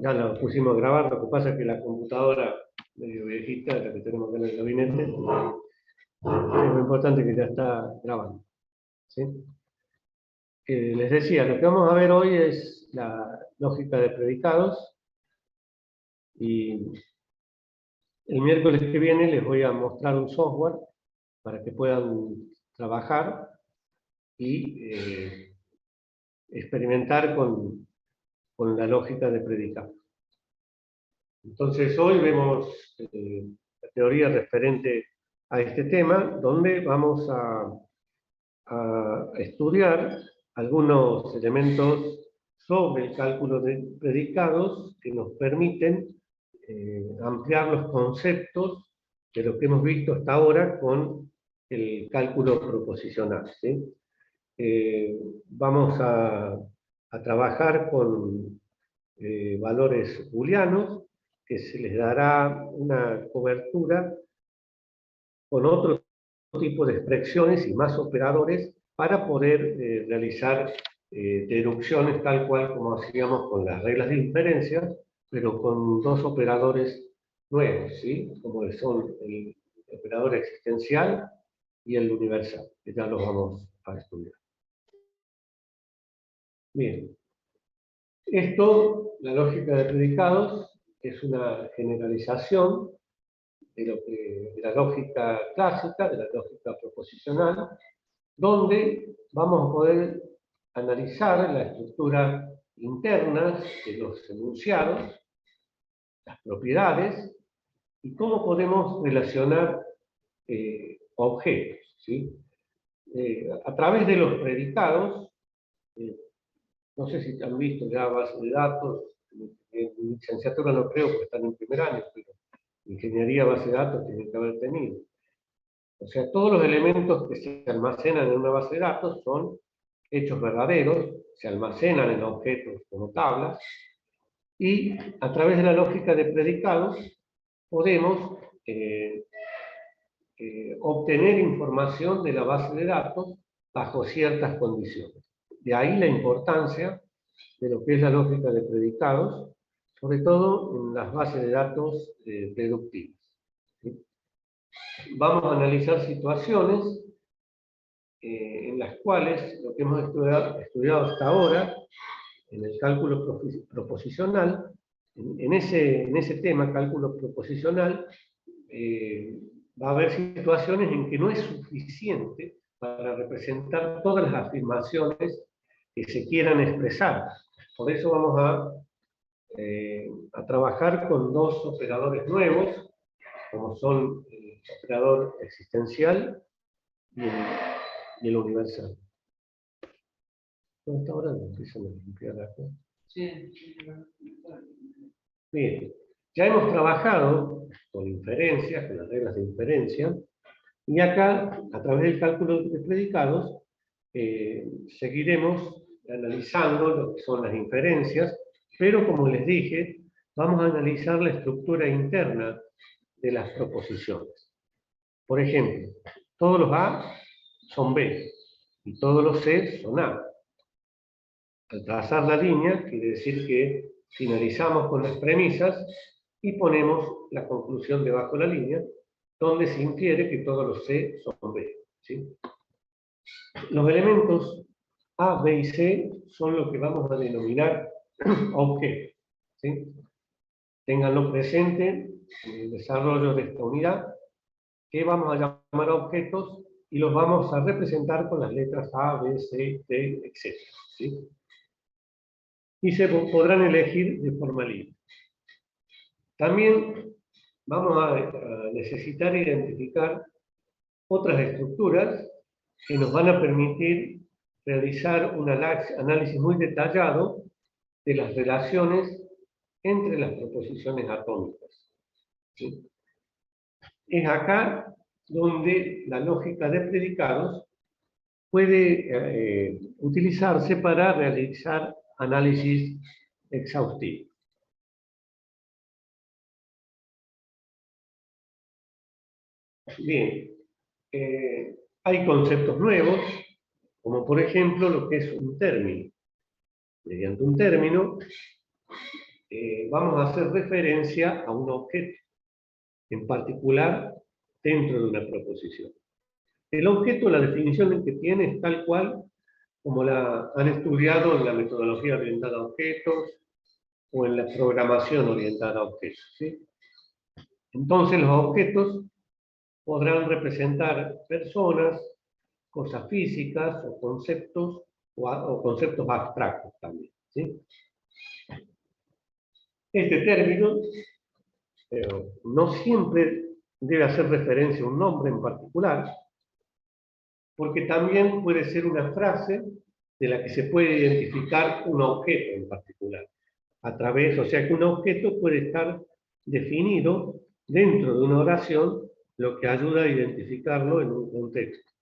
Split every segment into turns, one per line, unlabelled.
ya lo pusimos a grabar, lo que pasa es que la computadora medio viejita, la que tenemos acá en el gabinete, es muy importante que ya está grabando. ¿Sí? Les decía, lo que vamos a ver hoy es la lógica de predicados, y el miércoles que viene les voy a mostrar un software para que puedan trabajar y experimentar con la lógica de predicados. Entonces hoy vemos la teoría referente a este tema, donde vamos a estudiar algunos elementos sobre el cálculo de predicados que nos permiten ampliar los conceptos de lo que hemos visto hasta ahora con el cálculo proposicional. ¿Sí? Vamos a trabajar con valores booleanos, que se les dará una cobertura con otro tipo de expresiones y más operadores para poder realizar deducciones tal cual como hacíamos con las reglas de inferencia, pero con dos operadores nuevos, ¿sí? Como son el operador existencial y el universal, que ya los vamos a estudiar. Bien. Esto, la lógica de predicados, es una generalización de la lógica clásica, de la lógica proposicional, donde vamos a poder analizar la estructura interna de los enunciados, las propiedades, y cómo podemos relacionar objetos. ¿Sí? A través de los predicados, no sé si han visto ya bases de datos, en licenciatura no creo porque están en primer año, pero ingeniería base de datos tienen que haber tenido. O sea, todos los elementos que se almacenan en una base de datos son hechos verdaderos, se almacenan en objetos como tablas, y a través de la lógica de predicados podemos obtener información de la base de datos bajo ciertas condiciones. De ahí la importancia de lo que es la lógica de predicados, sobre todo en las bases de datos deductivas. ¿Sí? Vamos a analizar situaciones en las cuales lo que hemos estudiado hasta ahora, en el cálculo proposicional, en ese tema, cálculo proposicional, va a haber situaciones en que no es suficiente para representar todas las afirmaciones que se quieran expresar. Por eso vamos a trabajar con dos operadores nuevos, como son el operador existencial y el universal. ¿Dónde está ahora? No empiezan a limpiar acá. Sí. Bien, ya hemos trabajado con inferencias, con las reglas de inferencia, y acá, a través del cálculo de predicados, seguiremos analizando lo que son las inferencias, pero como les dije, vamos a analizar la estructura interna de las proposiciones. Por ejemplo, todos los A son B y todos los C son A. Al trazar la línea, quiere decir que finalizamos con las premisas y ponemos la conclusión debajo de la línea, donde se infiere que todos los C son B. ¿Sí? Los elementos A, B y C son lo que vamos a denominar objetos. ¿Sí? Ténganlo presente en el desarrollo de esta unidad, que vamos a llamar objetos y los vamos a representar con las letras A, B, C, D, etc. ¿Sí? Y se podrán elegir de forma libre. También vamos a necesitar identificar otras estructuras que nos van a permitir realizar un análisis muy detallado de las relaciones entre las proposiciones atómicas. ¿Sí? Es acá donde la lógica de predicados puede utilizarse para realizar análisis exhaustivo. Bien, hay conceptos nuevos, como por ejemplo lo que es un término. Mediante un término vamos a hacer referencia a un objeto, en particular dentro de una proposición. El objeto, la definición que tiene es tal cual como la han estudiado en la metodología orientada a objetos o en la programación orientada a objetos, ¿sí? Entonces los objetos podrán representar personas, cosas físicas o conceptos, o conceptos abstractos también, ¿sí? Este término no siempre debe hacer referencia a un nombre en particular, porque también puede ser una frase de la que se puede identificar un objeto en particular. A través, o sea que un objeto puede estar definido dentro de una oración, lo que ayuda a identificarlo en un contexto.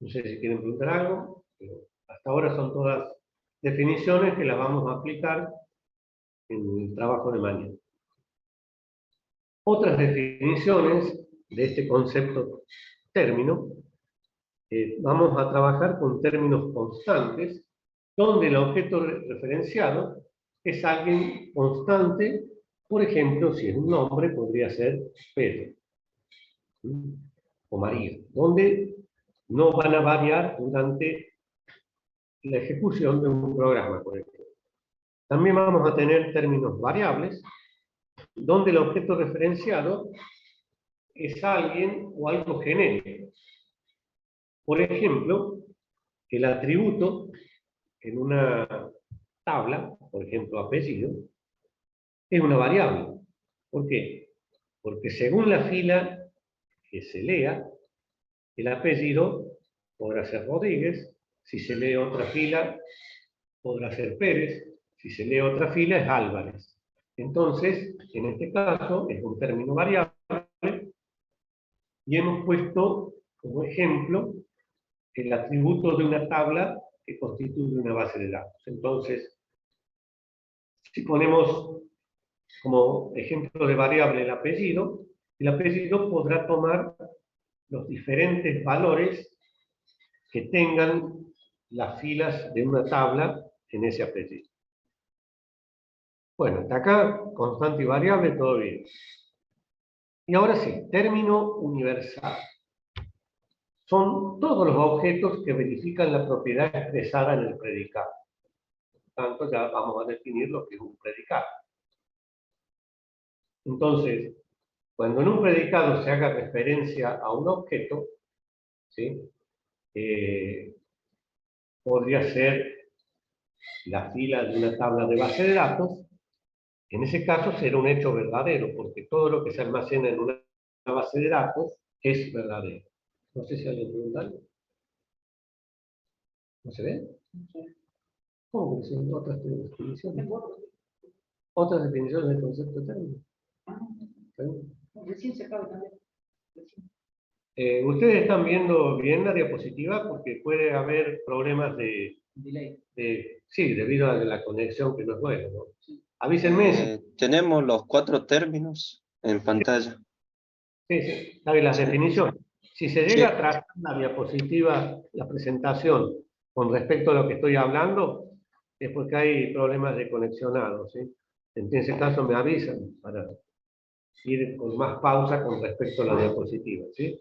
No sé si quieren preguntar algo, pero hasta ahora son todas definiciones que las vamos a aplicar en el trabajo de mañana. Otras definiciones de este concepto término, vamos a trabajar con términos constantes, donde el objeto referenciado es alguien constante. Por ejemplo, si es un nombre, podría ser Pedro o María, donde no van a variar durante la ejecución de un programa, por ejemplo. También vamos a tener términos variables, donde el objeto referenciado es alguien o algo genérico. Por ejemplo, el atributo en una tabla, por ejemplo, apellido, es una variable. ¿Por qué? Porque según la fila que se lea, el apellido podrá ser Rodríguez, si se lee otra fila, podrá ser Pérez, si se lee otra fila, es Álvarez. Entonces, en este caso, es un término variable, y hemos puesto como ejemplo el atributo de una tabla que constituye una base de datos. Entonces, si ponemos como ejemplo de variable el apellido podrá tomar los diferentes valores que tengan las filas de una tabla en ese apellido. Bueno, hasta acá, constante y variable, todo bien. Y ahora sí, término universal. Son todos los objetos que verifican la propiedad expresada en el predicado. Por tanto, ya vamos a definir lo que es un predicado. Entonces, cuando en un predicado se haga referencia a un objeto, ¿sí? Podría ser la fila de una tabla de base de datos. En ese caso será un hecho verdadero, porque todo lo que se almacena en una base de datos es verdadero. No sé si alguien pregunta algo. ¿No se ve? ¿Cómo que son otras definiciones? Otras definiciones del concepto término.
Recién se acaba también.
Ustedes están viendo bien la diapositiva porque puede haber problemas
Delay.
sí, debido a la conexión que no es buena, ¿no? Sí. Avísenme.
Tenemos los 4 términos en pantalla.
Sí, sí, sabe las definiciones. Si se llega a trazar la diapositiva, la presentación, con respecto a lo que estoy hablando, es porque hay problemas de conexionado, ¿sí? En ese caso me avisan para ir con más pausa con respecto a la diapositiva, ¿sí?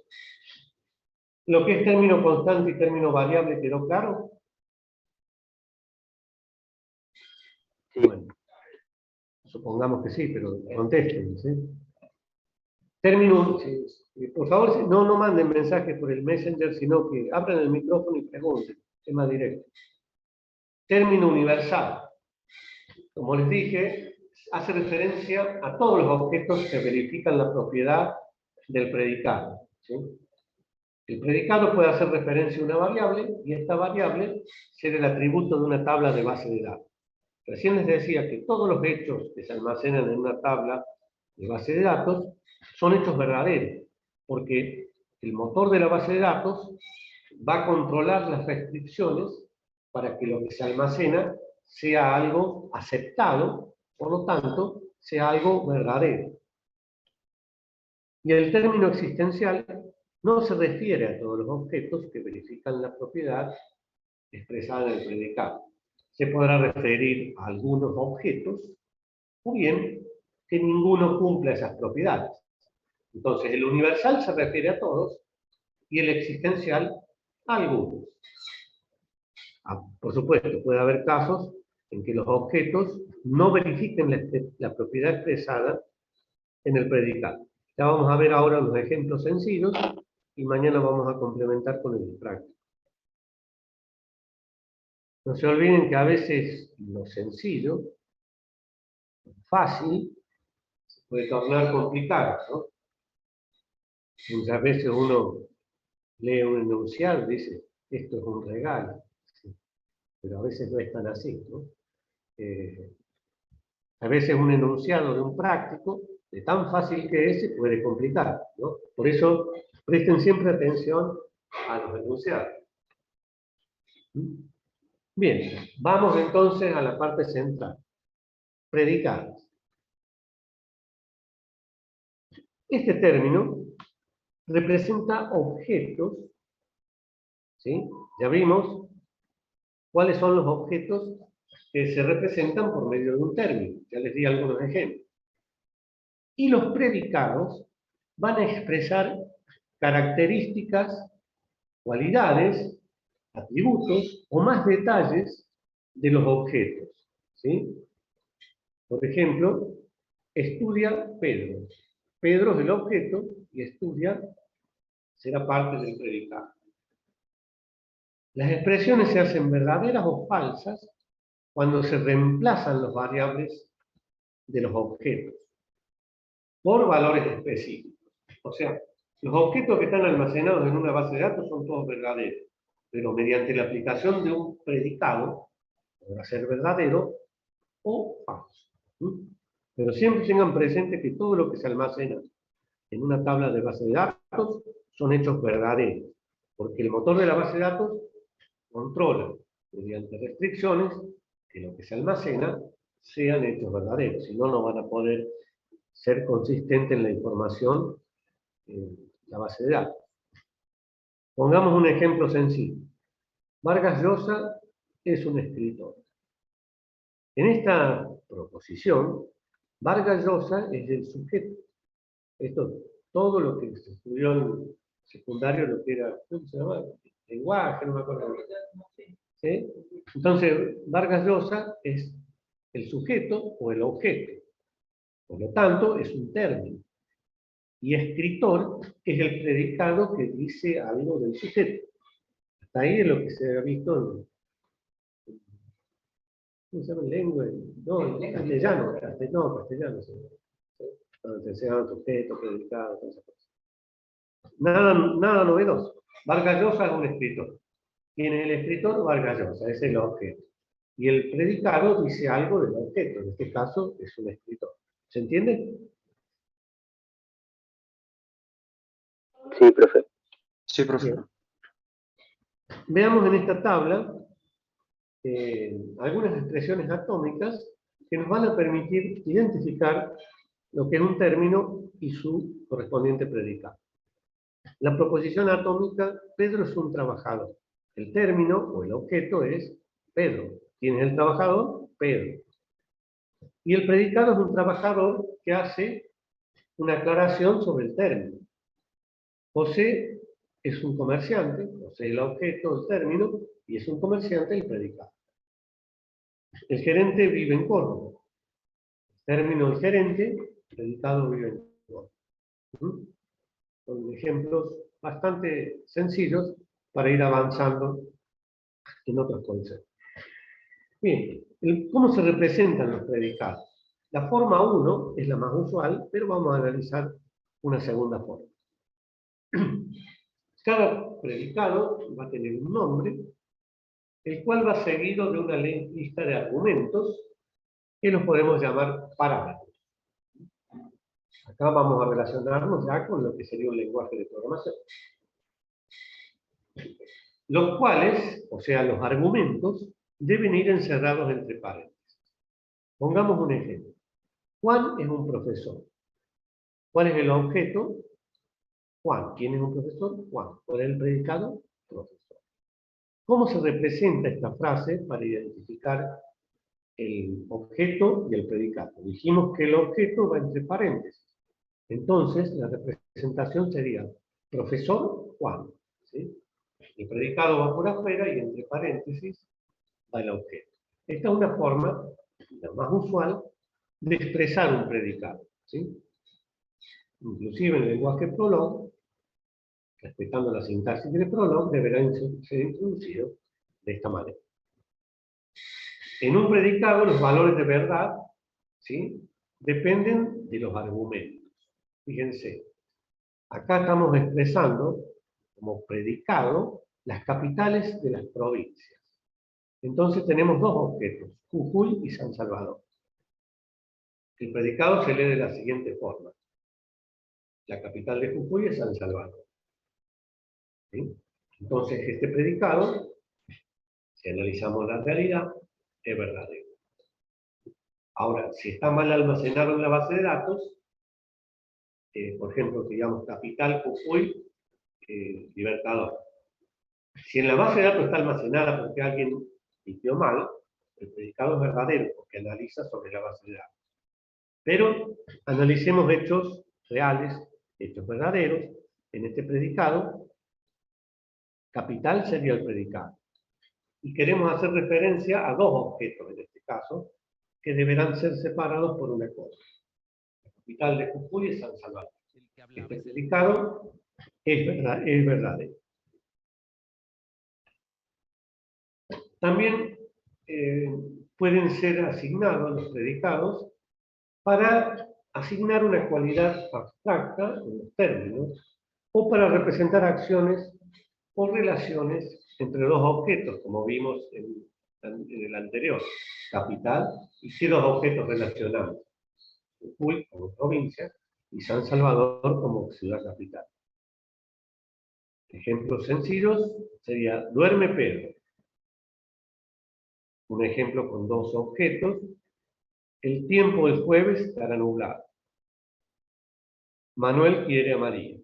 Lo que es término constante y término variable, ¿quedó claro?
Sí.
Bueno, supongamos que sí, pero contesten, ¿sí? Término, por favor, no manden mensajes por el Messenger, sino que abran el micrófono y pregunten, es más directo. Término universal. Como les dije, hace referencia a todos los objetos que verifican la propiedad del predicado, ¿sí? El predicado puede hacer referencia a una variable, y esta variable será el atributo de una tabla de base de datos. Recién les decía que todos los hechos que se almacenan en una tabla de base de datos son hechos verdaderos, porque el motor de la base de datos va a controlar las restricciones para que lo que se almacena sea algo aceptado, por lo tanto, sea algo verdadero. Y el término existencial no se refiere a todos los objetos que verifican la propiedad expresada en el predicado. Se podrá referir a algunos objetos, o bien que ninguno cumpla esas propiedades. Entonces, el universal se refiere a todos y el existencial a algunos. Por supuesto, puede haber casos en que los objetos no verifiquen la propiedad expresada en el predicado. Ya vamos a ver ahora los ejemplos sencillos y mañana vamos a complementar con el práctico. No se olviden que a veces lo sencillo, fácil, se puede tornar complicado, ¿no? Muchas veces uno lee un enunciado y dice, esto es un regalo, ¿sí? Pero a veces no es tan así, ¿no? A veces un enunciado de un práctico, de tan fácil que es, se puede complicar, ¿no? Por eso, presten siempre atención a los enunciados. Bien, vamos entonces a la parte central. Predicados. Este término representa objetos, ¿sí? Ya vimos cuáles son los objetos que se representan por medio de un término. Ya les di algunos ejemplos. Y los predicados van a expresar características, cualidades, atributos o más detalles de los objetos, ¿sí? Por ejemplo, estudia Pedro. Pedro es el objeto y estudia será parte del predicado. Las expresiones se hacen verdaderas o falsas cuando se reemplazan los variables de los objetos por valores específicos. O sea, los objetos que están almacenados en una base de datos son todos verdaderos, pero mediante la aplicación de un predicado podrá ser verdadero o falso. Pero siempre tengan presente que todo lo que se almacena en una tabla de base de datos son hechos verdaderos, porque el motor de la base de datos controla mediante restricciones que lo que se almacena sean hechos verdaderos, si no, no van a poder ser consistentes en la información en la base de datos. Pongamos un ejemplo sencillo. Vargas Llosa es un escritor. En esta proposición, Vargas Llosa es el sujeto. Esto, todo lo que se estudió en secundario, lo que era, ¿cómo se llama? Lenguaje, no me acuerdo. ¿Sí? Entonces, Vargas Llosa es el sujeto o el objeto. Por lo tanto, es un término. Y escritor es el predicado que dice algo del sujeto. Hasta ahí es lo que se ha visto en, ¿cómo se llama? En lengua, no, en castellano, castellano. Donde se llama sujeto, predicado, todas esas cosas. Nada novedoso. Vargas Llosa es un escritor. ¿Quién es el escritor? Vargas Llosa, es el objeto. Y el predicado dice algo del objeto, en este caso es un escritor. ¿Se entiende?
Sí, profe.
Sí, profe.
Bien. Veamos en esta tabla algunas expresiones atómicas que nos van a permitir identificar lo que es un término y su correspondiente predicado. La proposición atómica, Pedro es un trabajador. El término o el objeto es Pedro. ¿Quién es el trabajador? Pedro. Y el predicado es un trabajador que hace una aclaración sobre el término. José es un comerciante, José es el objeto del término, y es un comerciante el predicado. El gerente vive en Córdoba. Término el gerente, el predicado vive en Córdoba. Son ejemplos bastante sencillos para ir avanzando en otros conceptos. Bien, ¿cómo se representan los predicados? La forma 1 es la más usual, pero vamos a analizar una segunda forma. Cada predicado va a tener un nombre, el cual va seguido de una lista de argumentos que los podemos llamar parámetros. Acá vamos a relacionarnos ya con lo que sería un lenguaje de programación. Los cuales, o sea, los argumentos, deben ir encerrados entre paréntesis. Pongamos un ejemplo. Juan es un profesor. ¿Cuál es el objeto? Juan. ¿Quién es un profesor? Juan. ¿Cuál es el predicado? Profesor. ¿Cómo se representa esta frase para identificar el objeto y el predicado? Dijimos que el objeto va entre paréntesis. Entonces, la representación sería profesor Juan, ¿sí? El predicado va por afuera y entre paréntesis va el objeto. Esta es una forma, la más usual, de expresar un predicado, ¿sí? Inclusive en el lenguaje Prolog, respetando la sintaxis del Prolog, deberá ser introducido de esta manera. En un predicado, los valores de verdad, ¿sí?, dependen de los argumentos. Fíjense, acá estamos expresando como predicado las capitales de las provincias. Entonces tenemos dos objetos, Jujuy y San Salvador. El predicado se lee de la siguiente forma. La capital de Jujuy es San Salvador, ¿sí? Entonces este predicado, si analizamos la realidad, es verdadero. Ahora, si está mal almacenado en la base de datos, por ejemplo, digamos capital Jujuy, Libertador. Si en la base de datos está almacenada porque alguien tipió mal, el predicado es verdadero porque analiza sobre la base de datos. Pero analicemos hechos reales, hechos verdaderos. En este predicado, capital sería el predicado. Y queremos hacer referencia a dos objetos en este caso, que deberán ser separados por una cosa. La capital de Jujuy es San Salvador. Este predicado es verdadero. También pueden ser asignados los predicados para asignar una cualidad abstracta en los términos o para representar acciones o relaciones entre dos objetos, como vimos en el anterior, capital y qué dos objetos relacionados, Jujuy como provincia y San Salvador como ciudad capital. Ejemplos sencillos sería duerme Pedro. Un ejemplo con dos objetos. El tiempo del jueves estará nublado. Manuel quiere a María.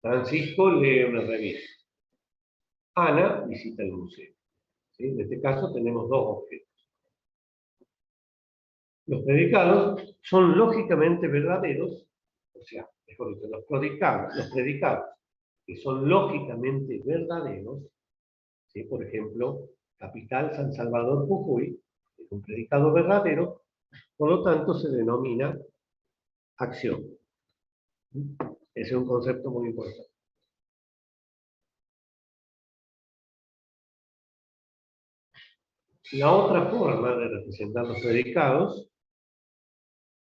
Francisco lee una revista. Ana visita el museo. ¿Sí? En este caso tenemos dos objetos. Los predicados son lógicamente verdaderos, o sea, mejor dicho, los predicados que son lógicamente verdaderos, ¿sí? Por ejemplo, capital San Salvador Jujuy, es un predicado verdadero, por lo tanto se denomina acción. Ese es un concepto muy importante. La otra forma de representar los predicados,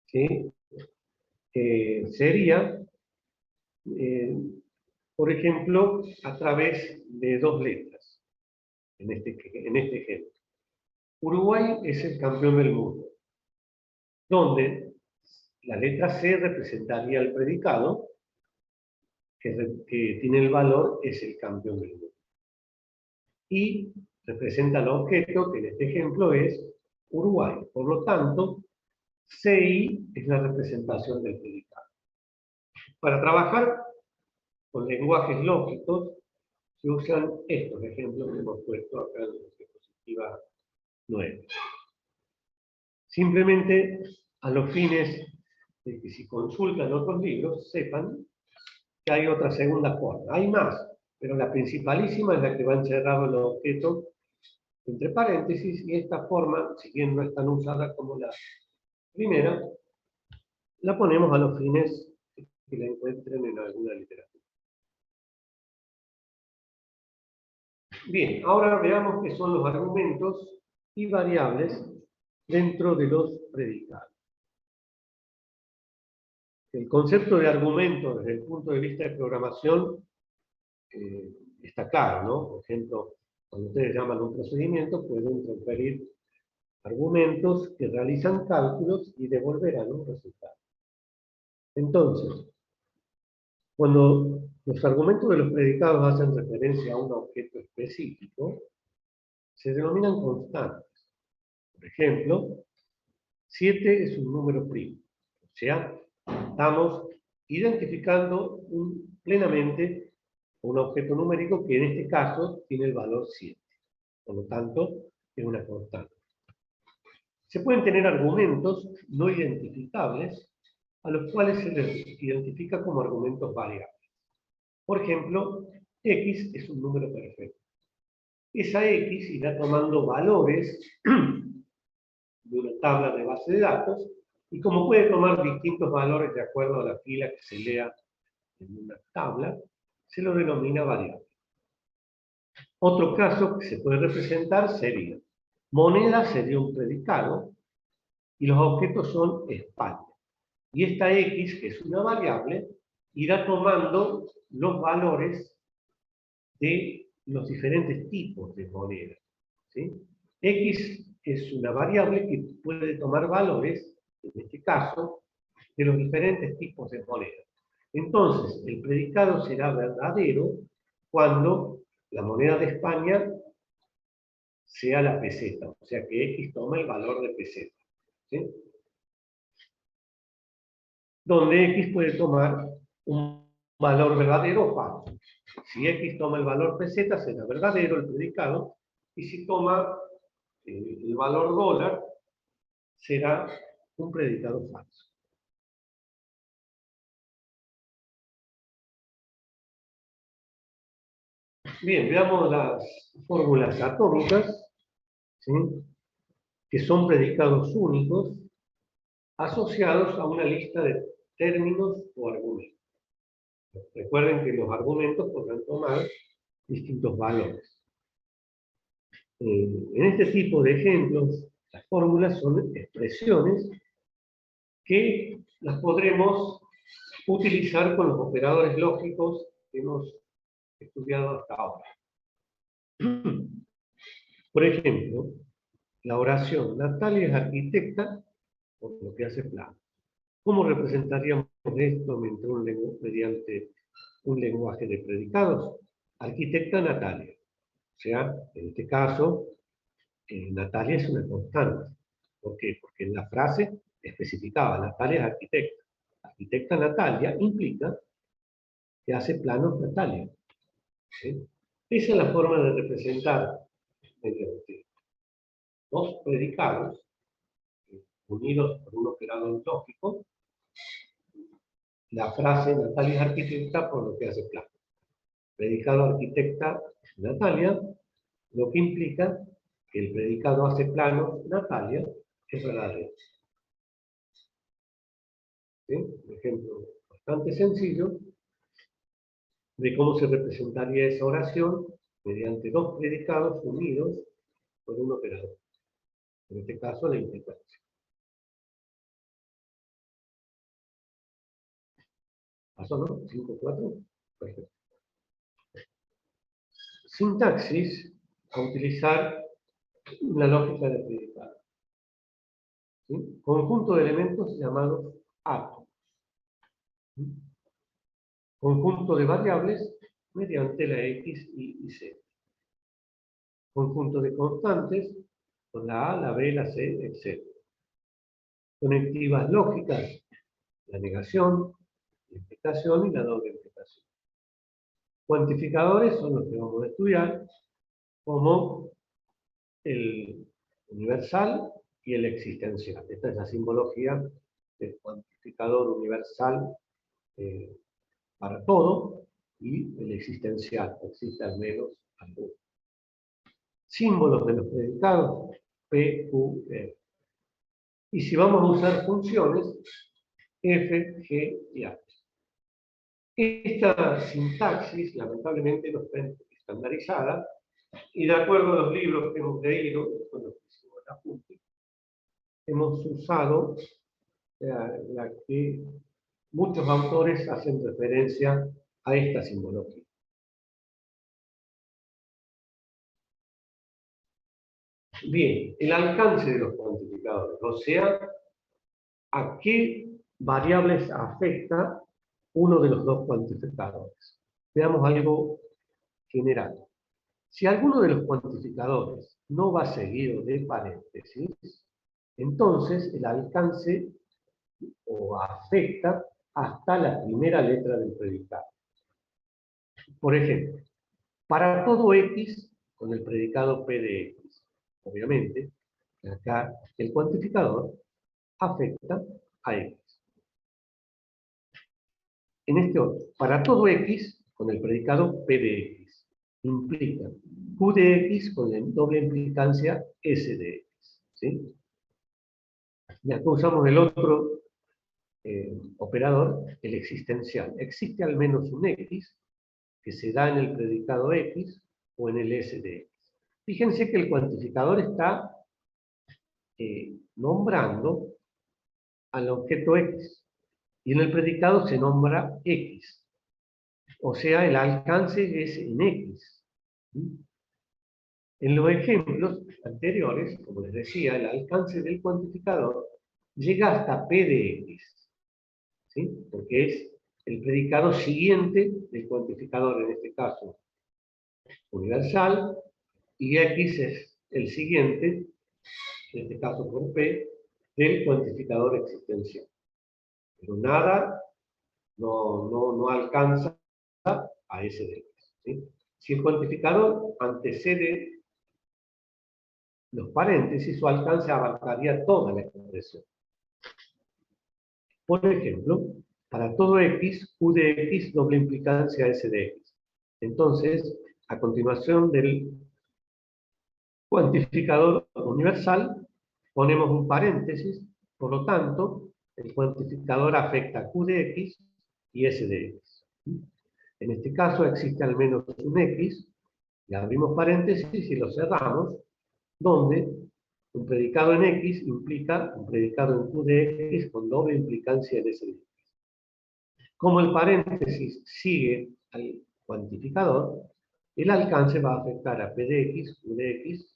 ¿sí?, sería, por ejemplo, a través de dos letras, en este ejemplo. Uruguay es el campeón del mundo, donde la letra C representaría el predicado, que tiene el valor es el campeón del mundo. Y representa el objeto, que en este ejemplo es Uruguay. Por lo tanto, CI es la representación del predicado. Para trabajar con lenguajes lógicos, se usan estos ejemplos que hemos puesto acá en la diapositiva 9. Simplemente, a los fines de que si consultan otros libros, sepan que hay otra segunda forma. Hay más, pero la principalísima es la que va encerrado el objeto entre paréntesis, y esta forma, si bien no es tan usada como la primera, la ponemos a los fines que la encuentren en alguna literatura. Bien, ahora veamos qué son los argumentos y variables dentro de los predicados. El concepto de argumento desde el punto de vista de programación está claro, ¿no? Por ejemplo, cuando ustedes llaman a un procedimiento, pueden transferir argumentos que realizan cálculos y devolverán un resultado. Entonces, cuando los argumentos de los predicados hacen referencia a un objeto específico, se denominan constantes. Por ejemplo, 7 es un número primo. O sea, estamos identificando plenamente un objeto numérico que en este caso tiene el valor 7. Por lo tanto, es una constante. Se pueden tener argumentos no identificables a los cuales se les identifica como argumentos variables. Por ejemplo, x es un número perfecto. Esa x irá tomando valores de una tabla de base de datos, y como puede tomar distintos valores de acuerdo a la fila que se lea en una tabla, se lo denomina variable. Otro caso que se puede representar sería: moneda sería un predicado, y los objetos son España. Y esta x, que es una variable, irá tomando los valores de los diferentes tipos de moneda, ¿sí? X es una variable que puede tomar valores, en este caso, de los diferentes tipos de moneda. Entonces, el predicado será verdadero cuando la moneda de España sea la peseta, o sea que X toma el valor de peseta, ¿sí? Donde X puede tomar un valor verdadero o falso. Si X toma el valor peseta, será verdadero el predicado, y si toma el valor dólar, será un predicado falso. Bien, veamos las fórmulas atómicas, ¿sí?, que son predicados únicos asociados a una lista de términos o argumentos. Recuerden que los argumentos podrán tomar distintos valores. En este tipo de ejemplos, las fórmulas son expresiones que las podremos utilizar con los operadores lógicos que hemos estudiado hasta ahora. Por ejemplo, la oración: Natalia es arquitecta, por lo que hace plano. ¿Cómo representaríamos esto mediante un lenguaje de predicados? Arquitecta Natalia. O sea, en este caso, Natalia es una constante. ¿Por qué? Porque en la frase especificaba: Natalia es arquitecta. Arquitecta Natalia implica que hace planos Natalia, ¿sí? Esa es la forma de representar mediante dos predicados unidos por un operador lógico la frase: Natalia es arquitecta, por lo que hace plano. Predicado arquitecta Natalia, lo que implica que el predicado hace plano Natalia es verdadero. ¿Sí? Un ejemplo bastante sencillo de cómo se representaría esa oración mediante dos predicados unidos por un operador. En este caso, la implicancia. ¿Pasó, no? 5-4. Perfecto. Sintaxis a utilizar la lógica de predicado. ¿Sí? Conjunto de elementos llamados átomos. ¿Sí? Conjunto de variables mediante la X, Y y Z. Conjunto de constantes con la A, la B, la C, etc. Conectivas lógicas: la negación, la implicación y la doble implicación. Cuantificadores son los que vamos a estudiar, como el universal y el existencial. Esta es la simbología del cuantificador universal para todo, y el existencial, existe al menos alguno. Símbolos de los predicados: P, Q, E. Y si vamos a usar funciones, F, G y H. Esta sintaxis, lamentablemente, no está estandarizada, y de acuerdo a los libros que hemos leído, con los que hicimos el apunte, hemos usado la que muchos autores hacen referencia a esta simbología. Bien, el alcance de los cuantificadores, o sea, a qué variables afecta uno de los dos cuantificadores. Veamos algo general. Si alguno de los cuantificadores no va seguido de paréntesis, entonces el alcance o afecta hasta la primera letra del predicado. Por ejemplo, para todo X, con el predicado P de X, obviamente, acá el cuantificador afecta a X. En este otro, para todo X, con el predicado P de X, implica Q de X con la doble implicancia S de X. ¿Sí? Y acá usamos el otro operador, el existencial. Existe al menos un X que se da en el predicado X o en el S de X. Fíjense que el cuantificador está nombrando al objeto X y en el predicado se nombra X. O sea, el alcance es en X. En los ejemplos anteriores, como les decía, el alcance del cuantificador llega hasta P de X, ¿sí? Porque es el predicado siguiente del cuantificador, en este caso universal, y X es el siguiente, en este caso por P, del cuantificador existencial. Pero nada no alcanza a ese de X. ¿Sí? Si el cuantificador antecede los paréntesis, su alcance abarcaría toda la expresión. Por ejemplo, para todo X, Q de X doble implicancia S de X. Entonces, a continuación del cuantificador universal, ponemos un paréntesis, por lo tanto, el cuantificador afecta a Q de X y S de X. En este caso existe al menos un X, y abrimos paréntesis y lo cerramos, donde un predicado en X implica un predicado en Q de X con doble implicancia en S de X. Como el paréntesis sigue al cuantificador, el alcance va a afectar a P de X, Q de X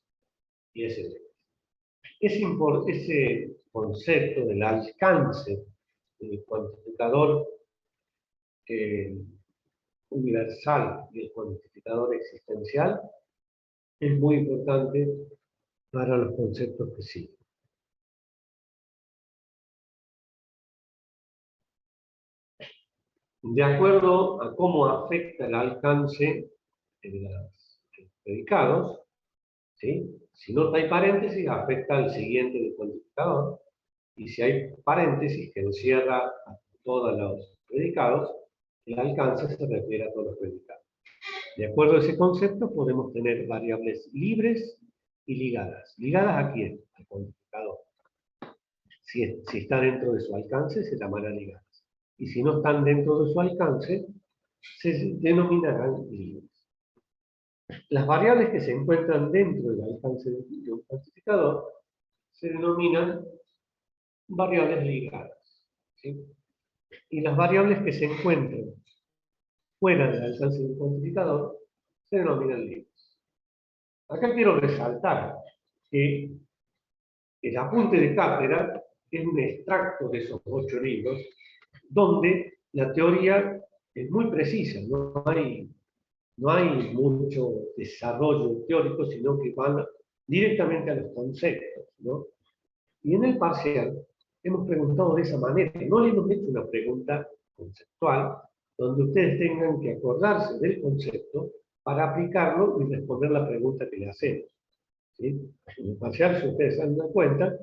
y S de X. Ese concepto del alcance del cuantificador universal y el cuantificador existencial es muy importante para los conceptos que siguen. De acuerdo a cómo afecta el alcance en los predicados, ¿sí? Si no hay paréntesis, afecta al siguiente del cuantificador, y si hay paréntesis que encierra a todos los predicados, el alcance se refiere a todos los predicados. De acuerdo a ese concepto, podemos tener variables libres y ligadas. ¿Ligadas a quién? Al cuantificador. Si está dentro de su alcance, se llamará ligadas. Y si no están dentro de su alcance, se denominarán libres. Las variables que se encuentran dentro del alcance de un cuantificador se denominan variables ligadas. ¿Sí? Y las variables que se encuentran fuera del alcance del cuantificador se denominan libres. Acá quiero resaltar que el apunte de cátedra es un extracto de esos 8 libros, donde la teoría es muy precisa, no hay mucho desarrollo teórico, sino que van directamente a los conceptos, ¿no? Y en el parcial hemos preguntado de esa manera, no le hemos hecho una pregunta conceptual, donde ustedes tengan que acordarse del concepto para aplicarlo y responder la pregunta que le hacemos. ¿Sí? En el parcial, si ustedes se dan cuenta,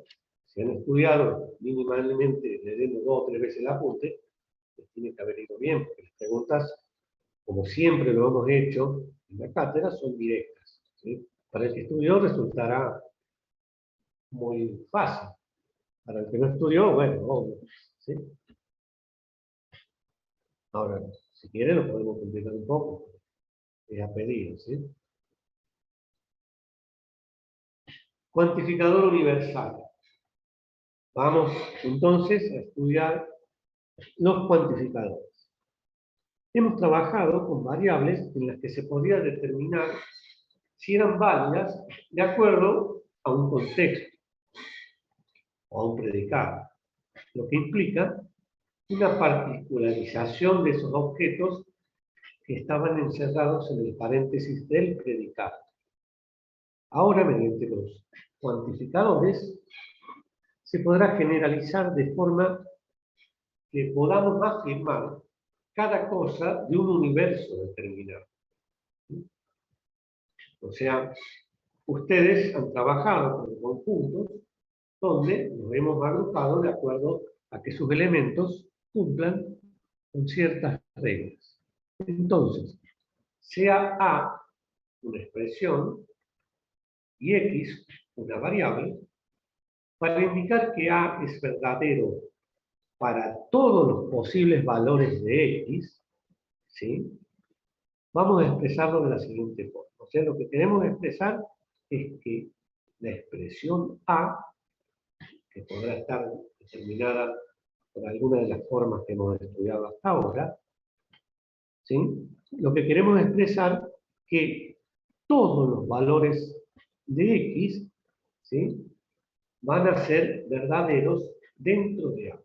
si han estudiado mínimamente leyendo 2 o 3 veces el apunte, les tiene que haber ido bien, porque las preguntas, como siempre lo hemos hecho en la cátedra, son directas. ¿Sí? Para el que estudió resultará muy fácil. Para el que no estudió, bueno, obvio. ¿Sí? Ahora, si quieren, lo podemos complicar un poco. Es a pedido, ¿sí? Cuantificador universal. Vamos entonces a estudiar los cuantificadores. Hemos trabajado con variables en las que se podía determinar si eran válidas de acuerdo a un contexto o a un predicado, lo que implica una particularización de esos objetos que estaban encerrados en el paréntesis del predicado. Ahora, mediante los cuantificadores, se podrá generalizar de forma que podamos afirmar cada cosa de un universo determinado. O sea, ustedes han trabajado con conjuntos donde nos hemos agrupado de acuerdo a que sus elementos cumplan con ciertas reglas. Entonces, sea A una expresión y X una variable, para indicar que A es verdadero para todos los posibles valores de X, ¿sí? Vamos a expresarlo de la siguiente forma. O sea, lo que queremos expresar es que la expresión A, que podrá estar determinada por alguna de las formas que hemos estudiado hasta ahora, ¿sí? Lo que queremos expresar es que todos los valores de X, ¿sí?, van a ser verdaderos dentro de A.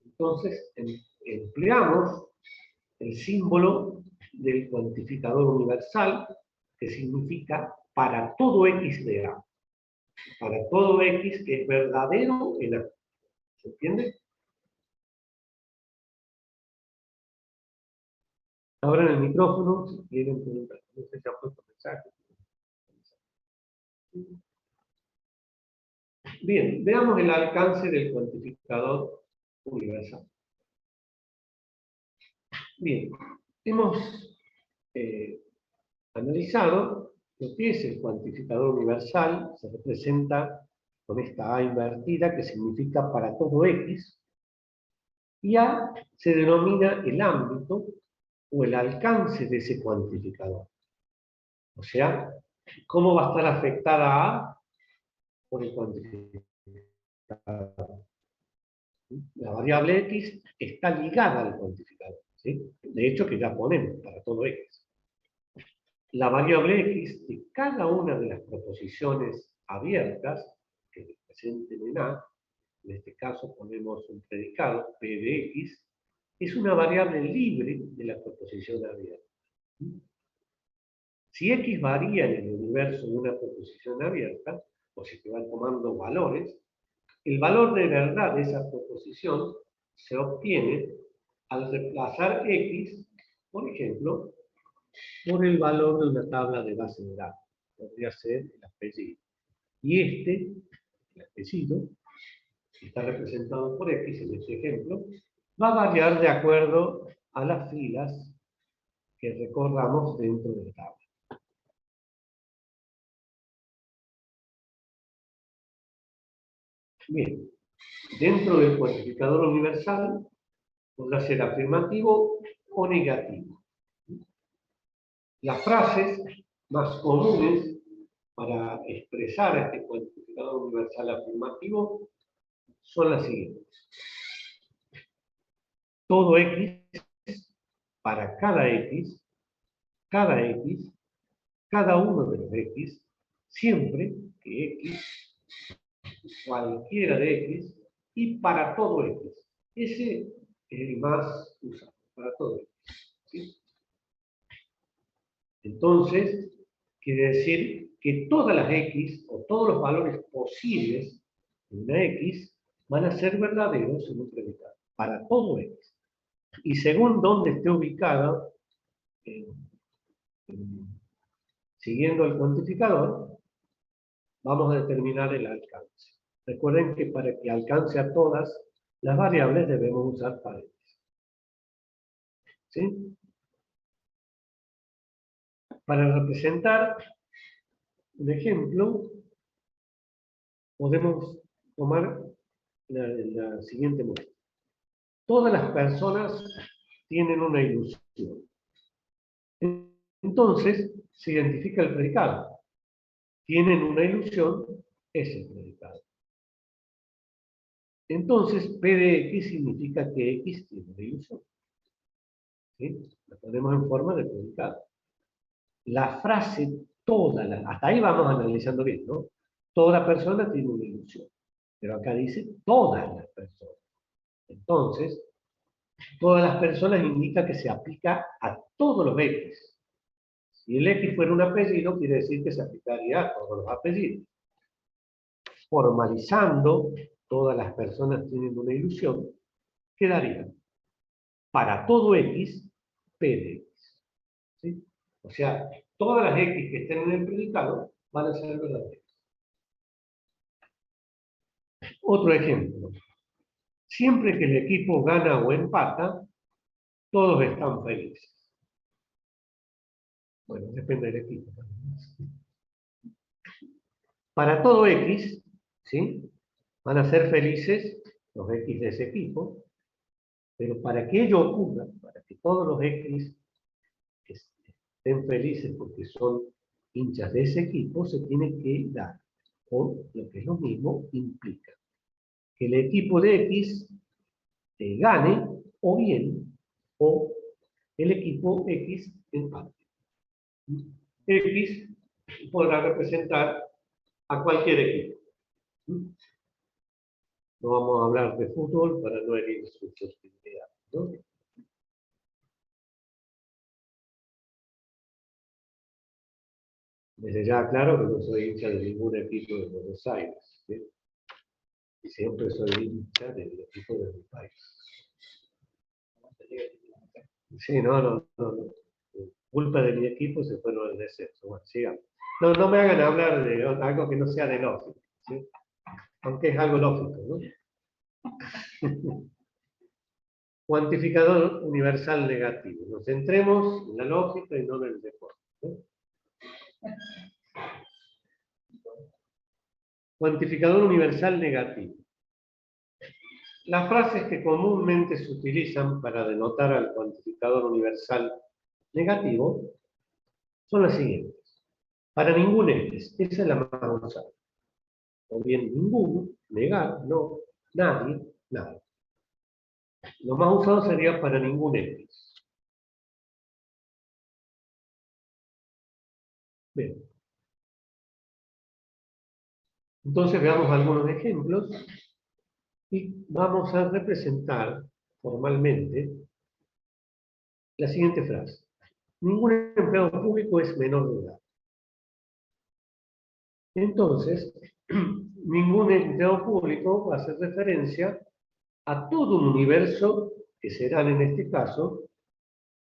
Entonces, empleamos el símbolo del cuantificador universal, que significa para todo X de A. Para todo X que es verdadero en A. ¿Se entiende? Abran el micrófono si quieren preguntar. No sé si han puesto mensaje. Bien, veamos el alcance del cuantificador universal. Bien, hemos analizado lo que es el cuantificador universal. Se representa con esta A invertida, que significa para todo X, y A se denomina el ámbito o el alcance de ese cuantificador. O sea, ¿cómo va a estar afectada A por el cuantificador? La variable X está ligada al cuantificador, ¿sí? De hecho, que ya ponemos para todo X. La variable X de cada una de las proposiciones abiertas que representen en A, en este caso ponemos un predicado, P de X, es una variable libre de la proposición abierta. Si X varía en el universo de una proposición abierta, o si se van tomando valores, el valor de verdad de esa proposición se obtiene al reemplazar X, por ejemplo, por el valor de una tabla de base de datos. Podría ser el apellido. Y el apellido, que está representado por X en este ejemplo, va a variar de acuerdo a las filas que recorramos dentro de la tabla. Bien, dentro del cuantificador universal podrá ser afirmativo o negativo. Las frases más comunes para expresar este cuantificador universal afirmativo son las siguientes. Todo X para cada X, cada uno de los X, siempre que X, cualquiera de X, y para todo X. Ese es el más usado, para todo X. ¿Sí? Entonces, quiere decir que todas las X, o todos los valores posibles de una X, van a ser verdaderos en un predicado, para todo X. Y según dónde esté ubicado, siguiendo el cuantificador, vamos a determinar el alcance. Recuerden que para que alcance a todas las variables debemos usar paréntesis. ¿Sí? Para representar un ejemplo, podemos tomar la siguiente muestra. Todas las personas tienen una ilusión. Entonces, se identifica el predicado. Tienen una ilusión, es el predicado. Entonces, P de X significa que X tiene una ilusión. ¿Sí? La ponemos en forma de predicado. La frase toda, hasta ahí vamos analizando bien, ¿no? Toda persona tiene una ilusión. Pero acá dice todas las personas. Entonces, todas las personas indica que se aplica a todos los X. Si el X fuera un apellido, quiere decir que se aplicaría a todos los apellidos. Formalizando, todas las personas tienen una ilusión, quedaría para todo X, P de X. ¿Sí? O sea, todas las X que estén en el predicado van a ser verdaderas. Otro ejemplo. Siempre que el equipo gana o empata, todos están felices. Bueno, depende del equipo. Para todo X, ¿sí? Van a ser felices los X de ese equipo, pero para que ello ocurra, para que todos los X estén felices porque son hinchas de ese equipo, se tiene que dar, o lo que es lo mismo, implica que el equipo de X gane o bien, o el equipo X empate. X podrá representar a cualquier equipo. No vamos a hablar de fútbol para no herir su sensibilidad, ¿no? Desde ya aclaro que no soy hincha de ningún equipo de Buenos Aires, ¿sí? Y siempre soy hincha del equipo de mi país. Sí, no. Culpa de mi equipo se fueron al descenso. Bueno, sigamos. No me hagan hablar de algo que no sea de lógica, ¿sí? Aunque es algo lógico, ¿no? Cuantificador universal negativo. Nos centremos en la lógica y no en el deporte, ¿no? Cuantificador universal negativo. Las frases que comúnmente se utilizan para denotar al cuantificador universal negativo son las siguientes. Para ningún X, esa es la más usada. O bien ninguno, negar, no, nadie, nada. Lo más usado sería para ningún X. Bien. Entonces veamos algunos ejemplos y vamos a representar formalmente la siguiente frase. Ningún empleado público es menor de edad. Entonces, ningún empleado público va a hacer referencia a todo un universo que serán en este caso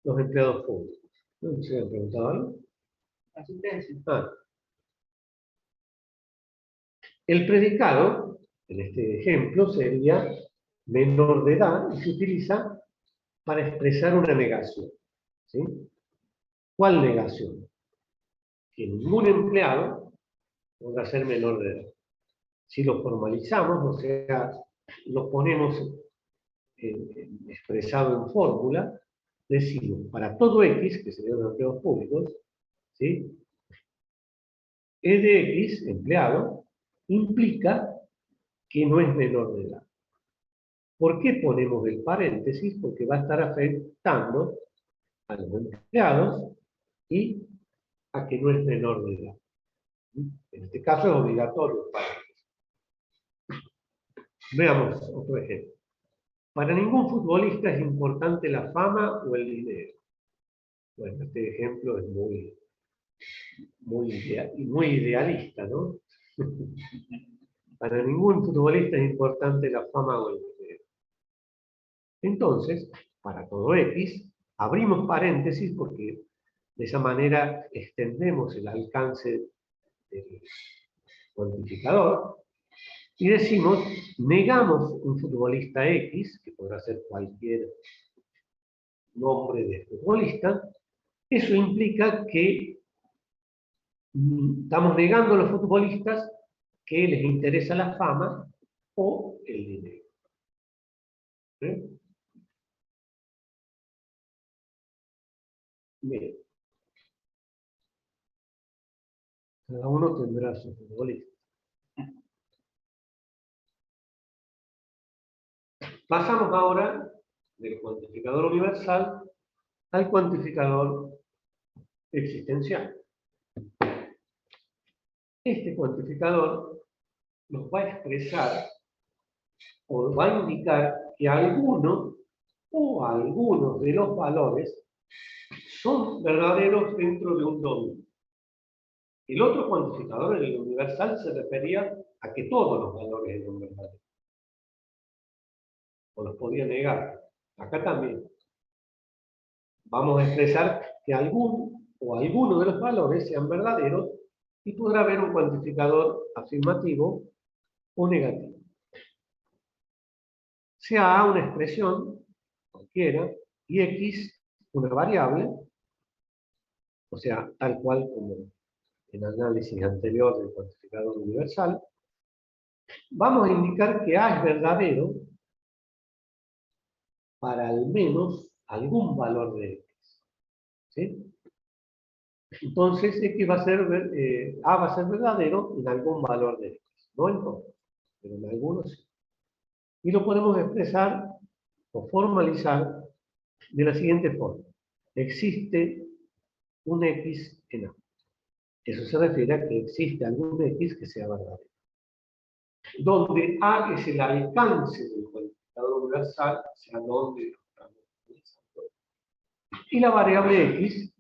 los empleados públicos. ¿No se han preguntado algo? El predicado, en este ejemplo, sería menor de edad y se utiliza para expresar una negación. ¿Sí? ¿Cuál negación? Que ningún empleado podrá ser menor de edad. Si lo formalizamos, o sea, lo ponemos expresado en fórmula, decimos, para todo X, que serían los empleados públicos, ¿sí? E de X, empleado, implica que no es menor de edad. ¿Por qué ponemos el paréntesis? Porque va a estar afectando a los empleados y a que no es menor de edad. En este caso es obligatorio el paréntesis. Veamos otro ejemplo. Para ningún futbolista es importante la fama o el dinero. Bueno, este ejemplo es muy idealista, ¿no? Para ningún futbolista es importante la fama o el dinero. Entonces, para todo X, abrimos paréntesis porque de esa manera extendemos el alcance del cuantificador y decimos, negamos un futbolista X, que podrá ser cualquier nombre de futbolista. Eso implica que estamos negando a los futbolistas que les interesa la fama o el dinero. ¿Eh? Bien. Cada uno tendrá su futbolista. Pasamos ahora del cuantificador universal al cuantificador existencial. Este cuantificador nos va a expresar o va a indicar que alguno o algunos de los valores son verdaderos dentro de un dominio. El otro cuantificador, el universal, se refería a que todos los valores eran verdaderos. O los podía negar. Acá también. vamos a expresar que algún o alguno de los valores sean verdaderos y podrá haber un cuantificador afirmativo o negativo. Sea A una expresión, cualquiera, y X una variable, o sea, tal cual como en el análisis anterior del cuantificador universal, vamos a indicar que A es verdadero para al menos algún valor de X. ¿Sí? Entonces, A va a ser verdadero en algún valor de X. No en todos, pero en algunos sí. Y lo podemos expresar o formalizar de la siguiente forma. Existe un X en A. Eso se refiere a que existe algún X que sea verdadero. Donde A es el alcance del cuantificador universal, o sea, donde lo estamos utilizando. Y la variable X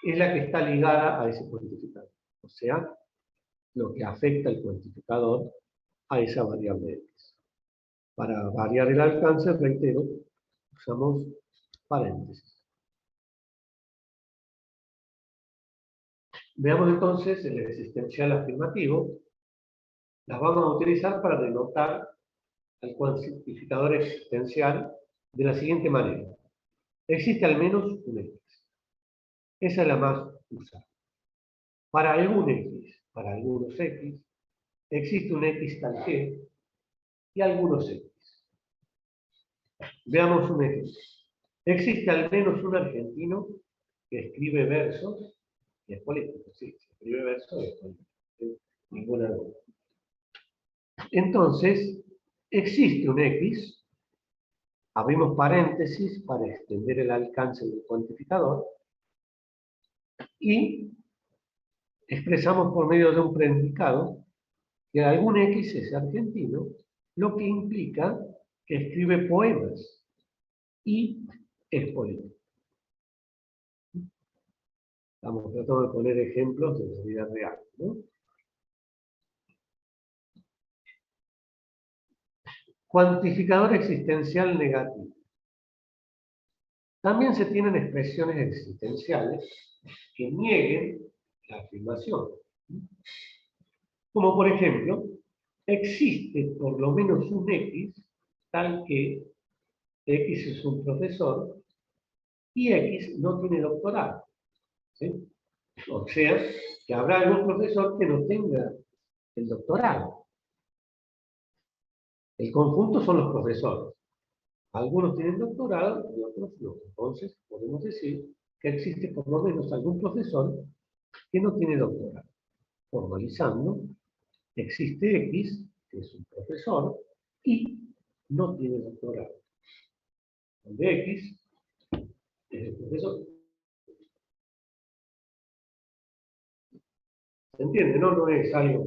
es la que está ligada a ese cuantificador. O sea, lo que afecta el cuantificador a esa variable X. Para variar el alcance, reitero, usamos paréntesis. Veamos entonces el existencial afirmativo. Las vamos a utilizar para denotar al cuantificador existencial de la siguiente manera. Existe al menos un X. Esa es la más usada. Para algún X, para algunos X, existe un X tal que y algunos X. Veamos un ejemplo. Existe al menos un argentino que escribe versos y es político. Sí, escribe versos y es político. Ninguna duda. Entonces, existe un X, abrimos paréntesis para extender el alcance del cuantificador y expresamos por medio de un predicado que algún X es argentino, lo que implica que escribe poemas y es político. Estamos tratando de poner ejemplos de la vida real, ¿no? Cuantificador existencial negativo. También se tienen expresiones existenciales que nieguen la afirmación. Como por ejemplo, existe por lo menos un X, tal que X es un profesor y X no tiene doctorado. ¿Sí? O sea, que habrá algún profesor que no tenga el doctorado. El conjunto son los profesores. Algunos tienen doctorado y otros no. Entonces, podemos decir que existe por lo menos algún profesor que no tiene doctorado. Formalizando, existe X, que es un profesor, y no tiene doctorado. Donde X es el profesor. ¿Se entiende? No, no es algo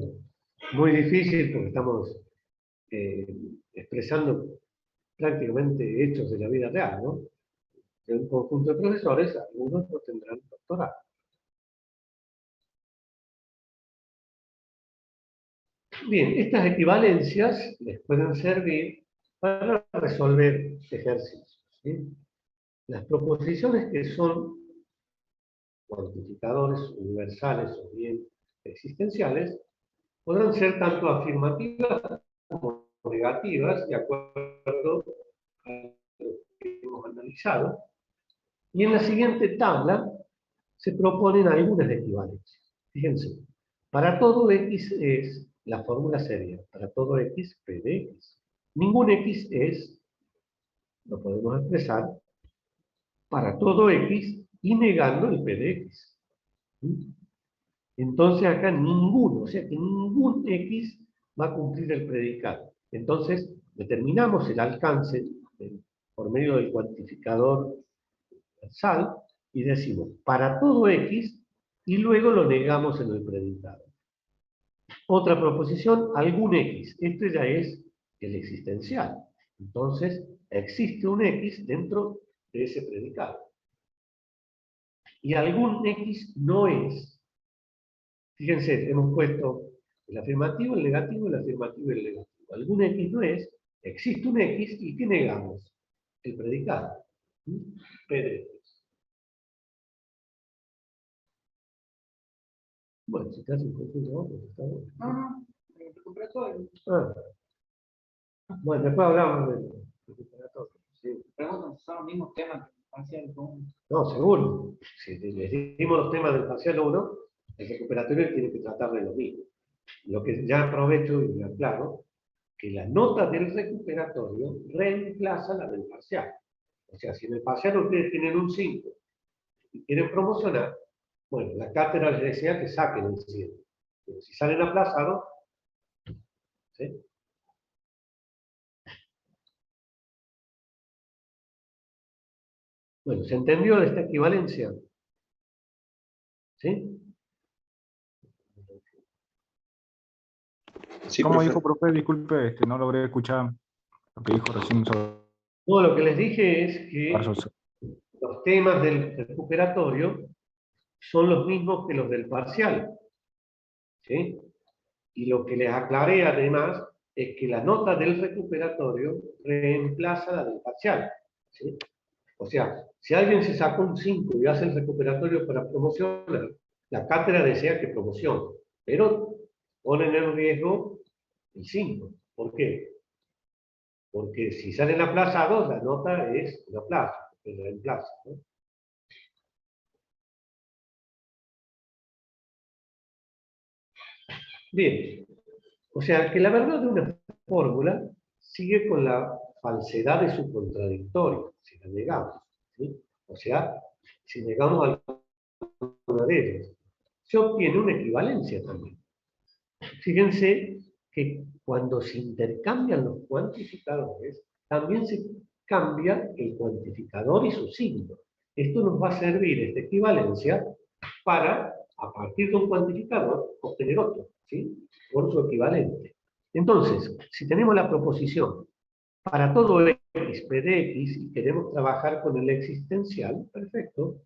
muy difícil porque estamos expresando prácticamente hechos de la vida real, ¿no? De un conjunto de profesores, algunos no tendrán doctorado. Bien, estas equivalencias les pueden servir para resolver ejercicios. ¿Sí? Las proposiciones que son cuantificadores universales o bien existenciales podrán ser tanto afirmativas como negativas, de acuerdo a lo que hemos analizado. Y en la siguiente tabla se proponen algunas equivalencias. Fíjense, para todo X es, la fórmula sería, para todo X, P de X. Ningún X es, lo podemos expresar, para todo X y negando el P de X. Entonces acá ninguno, o sea que ningún X va a cumplir el predicado. Entonces determinamos el alcance por medio del cuantificador universal y decimos para todo X y luego lo negamos en el predicado. Otra proposición, algún X. Este ya es el existencial. Entonces existe un X dentro de ese predicado. Y algún X no es. Fíjense, hemos puesto el afirmativo, el negativo, el afirmativo y el negativo. Algún X no es, existe un X y ¿qué negamos? El predicado. P de X. Bueno, si te hacen consulta vos, pues está bueno.
No, el recuperatorio.
Ah. Bueno, después hablamos del recuperatorio. Sí.
Preguntan si son los mismos temas que parcial con...
No, seguro. Si les dimos los temas del parcial 1, el recuperatorio tiene que tratar de lo mismo. Lo que ya aprovecho y me aclaro, que la nota del recuperatorio reemplaza la del parcial. O sea, si en el parcial ustedes tienen un 5 y quieren promocionar, bueno, la cátedra les desea que saquen el 7. Pero si salen aplazados, ¿sí? Bueno, ¿se entendió esta equivalencia? ¿Sí?
Sí,
¿Cómo
profe.
dijo, profe? Disculpe, no logré escuchar lo que dijo recién sobre
No, lo que les dije es que
Barsos.
los temas del recuperatorio son los mismos que los del parcial. ¿Sí? Y lo que les aclaré además es que la nota del recuperatorio reemplaza la del parcial. ¿Sí? O sea, si alguien se sacó un 5 y hace el recuperatorio para promocionar, la cátedra desea que promocione, pero ponen en riesgo el 5. ¿Por qué? Porque si salen aplazados, la nota es un aplazo, el reemplazo, ¿no? Bien, o sea que la verdad de una fórmula sigue con la falsedad de su contradictorio, si la negamos, ¿sí? O sea, si negamos alguna de ellas, se obtiene una equivalencia también. Fíjense que cuando se intercambian los cuantificadores, también se cambia el cuantificador y su signo. Esto nos va a servir, esta equivalencia, para, a partir de un cuantificador, obtener otro, ¿sí? Por su equivalente. Entonces, si tenemos la proposición para todo x, p de x, y queremos trabajar con el existencial, perfecto,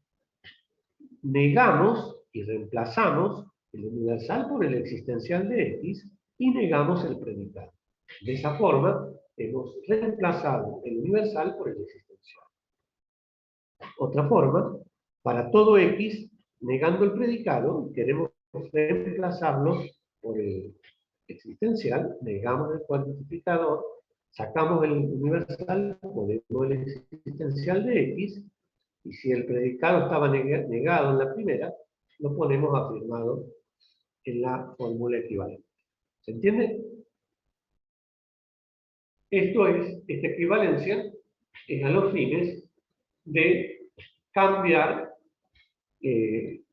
negamos y reemplazamos el universal por el existencial de x y negamos el predicado. De esa forma, hemos reemplazado el universal por el existencial. Otra forma, para todo x, negando el predicado, queremos reemplazarlo por el existencial, negamos el cuantificador, sacamos el universal, ponemos el existencial de x, y si el predicado estaba negado en la primera, lo ponemos afirmado en la fórmula equivalente. ¿Se entiende? Esto es, esta equivalencia es a los fines de cambiar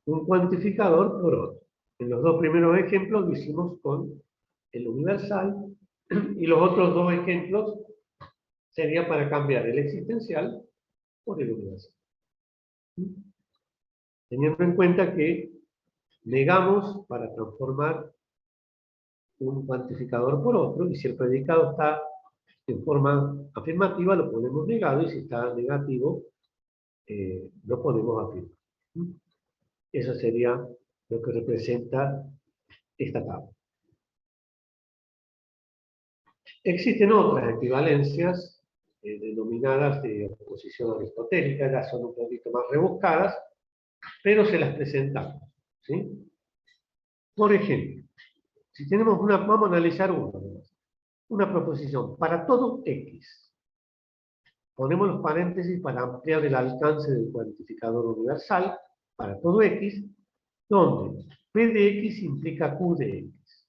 un cuantificador por otro. En los dos primeros ejemplos lo hicimos con el universal y los otros dos ejemplos sería para cambiar el existencial por el universal. Teniendo en cuenta que negamos para transformar un cuantificador por otro, y si el predicado está en forma afirmativa, lo ponemos negado, y si está negativo, lo ponemos afirmado. Eso sería lo que representa esta tabla. Existen otras equivalencias denominadas de oposición aristotélica, ya son un poquito más rebuscadas, pero se las presentamos, ¿sí? Por ejemplo, si tenemos vamos a analizar una proposición para todo x. Ponemos los paréntesis para ampliar el alcance del cuantificador universal para todo x, donde p de x implica q de x.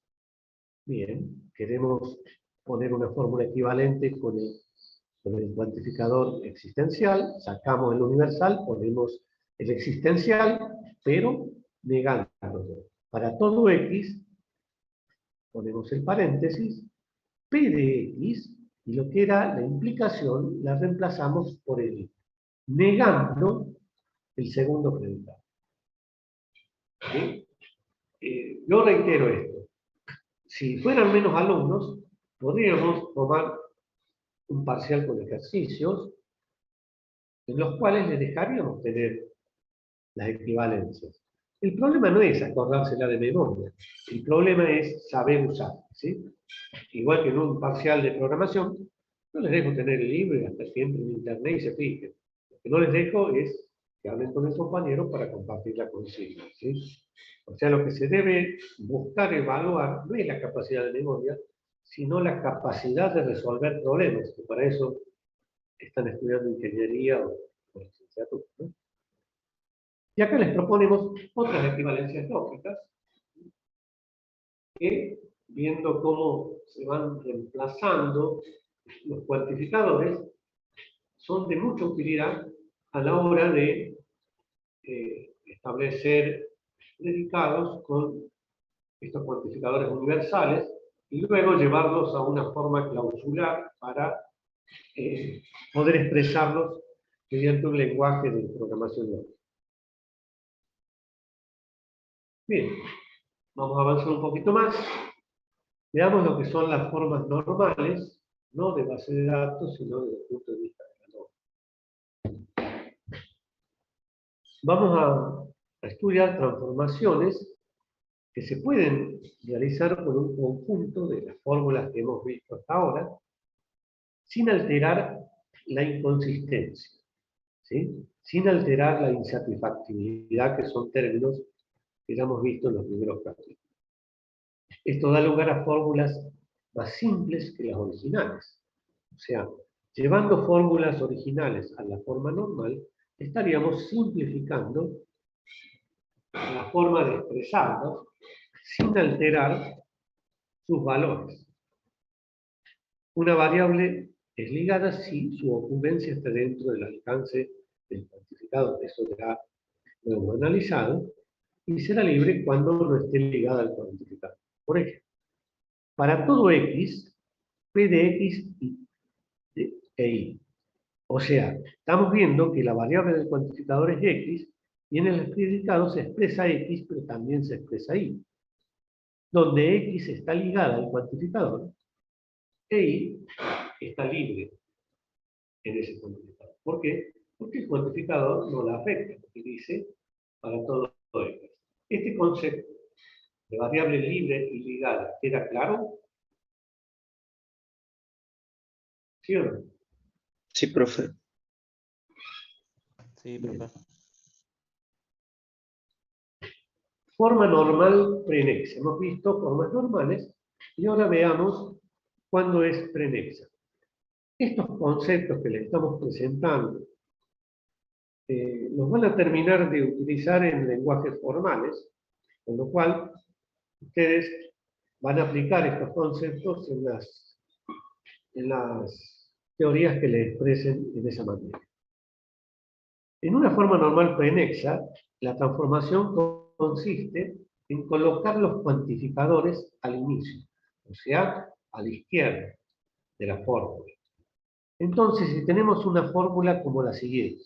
Bien, queremos poner una fórmula equivalente con el cuantificador existencial, sacamos el universal, ponemos el existencial, pero negándolo. Para todo x, ponemos el paréntesis, p de x, y lo que era la implicación la reemplazamos por el negando el segundo predicado. ¿Sí? Yo reitero esto. Si fueran menos alumnos, podríamos tomar un parcial con ejercicios en los cuales les dejaríamos tener las equivalencias. El problema no es acordársela de memoria, el problema es saber usar, ¿sí? Igual que en un parcial de programación, no les dejo tener el libro y hasta siempre en internet y se fijen. Lo que no les dejo es que hablen con el compañero para compartir la consigna, ¿sí? O sea, lo que se debe buscar evaluar no es la capacidad de memoria, sino la capacidad de resolver problemas, que para eso están estudiando ingeniería o licenciatura, ¿no? Y acá les proponemos otras equivalencias lógicas, que viendo cómo se van reemplazando los cuantificadores, son de mucha utilidad a la hora de establecer predicados con estos cuantificadores universales y luego llevarlos a una forma clausular para poder expresarlos mediante un lenguaje de programación lógica. Bien, vamos a avanzar un poquito más. Veamos lo que son las formas normales, no de base de datos, sino desde el punto de vista de la norma. Vamos a estudiar transformaciones que se pueden realizar con un conjunto de las fórmulas que hemos visto hasta ahora, sin alterar la inconsistencia, ¿sí? Sin alterar la insatisfactibilidad, que son términos que ya hemos visto en los primeros capítulos. Esto da lugar a fórmulas más simples que las originales. O sea, llevando fórmulas originales a la forma normal, estaríamos simplificando la forma de expresarlas sin alterar sus valores. Una variable es ligada si su ocurrencia está dentro del alcance del cuantificador. Eso ya lo hemos analizado. Y será libre cuando no esté ligada al cuantificador. Por ejemplo, para todo x, p de x e y. O sea, estamos viendo que la variable del cuantificador es x, y en el predicado se expresa x, pero también se expresa y. Donde x está ligada al cuantificador, e y está libre en ese cuantificador. ¿Por qué? Porque el cuantificador no la afecta, porque dice para todo x. Este concepto de variable libre y ligada, ¿queda claro? ¿Sí o no?
Sí, profe.
Sí, profe.
Forma normal prenexa. Hemos visto formas normales y ahora veamos cuándo es prenexa. Estos conceptos que les estamos presentando los van a terminar de utilizar en lenguajes formales, con lo cual ustedes van a aplicar estos conceptos en las teorías que les expresen en esa materia. En una forma normal prenexa, la transformación consiste en colocar los cuantificadores al inicio, o sea, a la izquierda de la fórmula. Entonces, si tenemos una fórmula como la siguiente,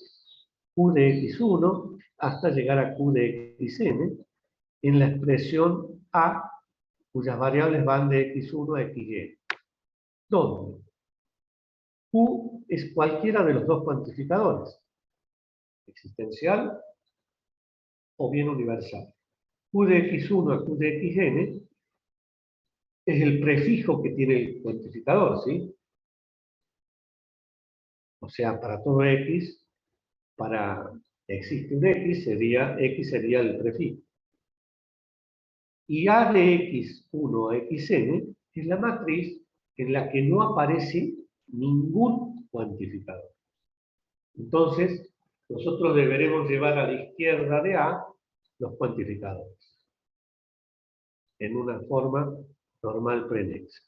q de x1 hasta llegar a q de xn, en la expresión a, cuyas variables van de x1 a xy, donde q es cualquiera de los dos cuantificadores, existencial o bien universal. Q de x1 a q de xn es el prefijo que tiene el cuantificador, ¿sí? O sea, para todo x, existe un x sería el prefijo. Y a de x1 a xn es la matriz en la que no aparece ningún cuantificador. Entonces, nosotros deberemos llevar a la izquierda de A los cuantificadores, en una forma normal prenexa.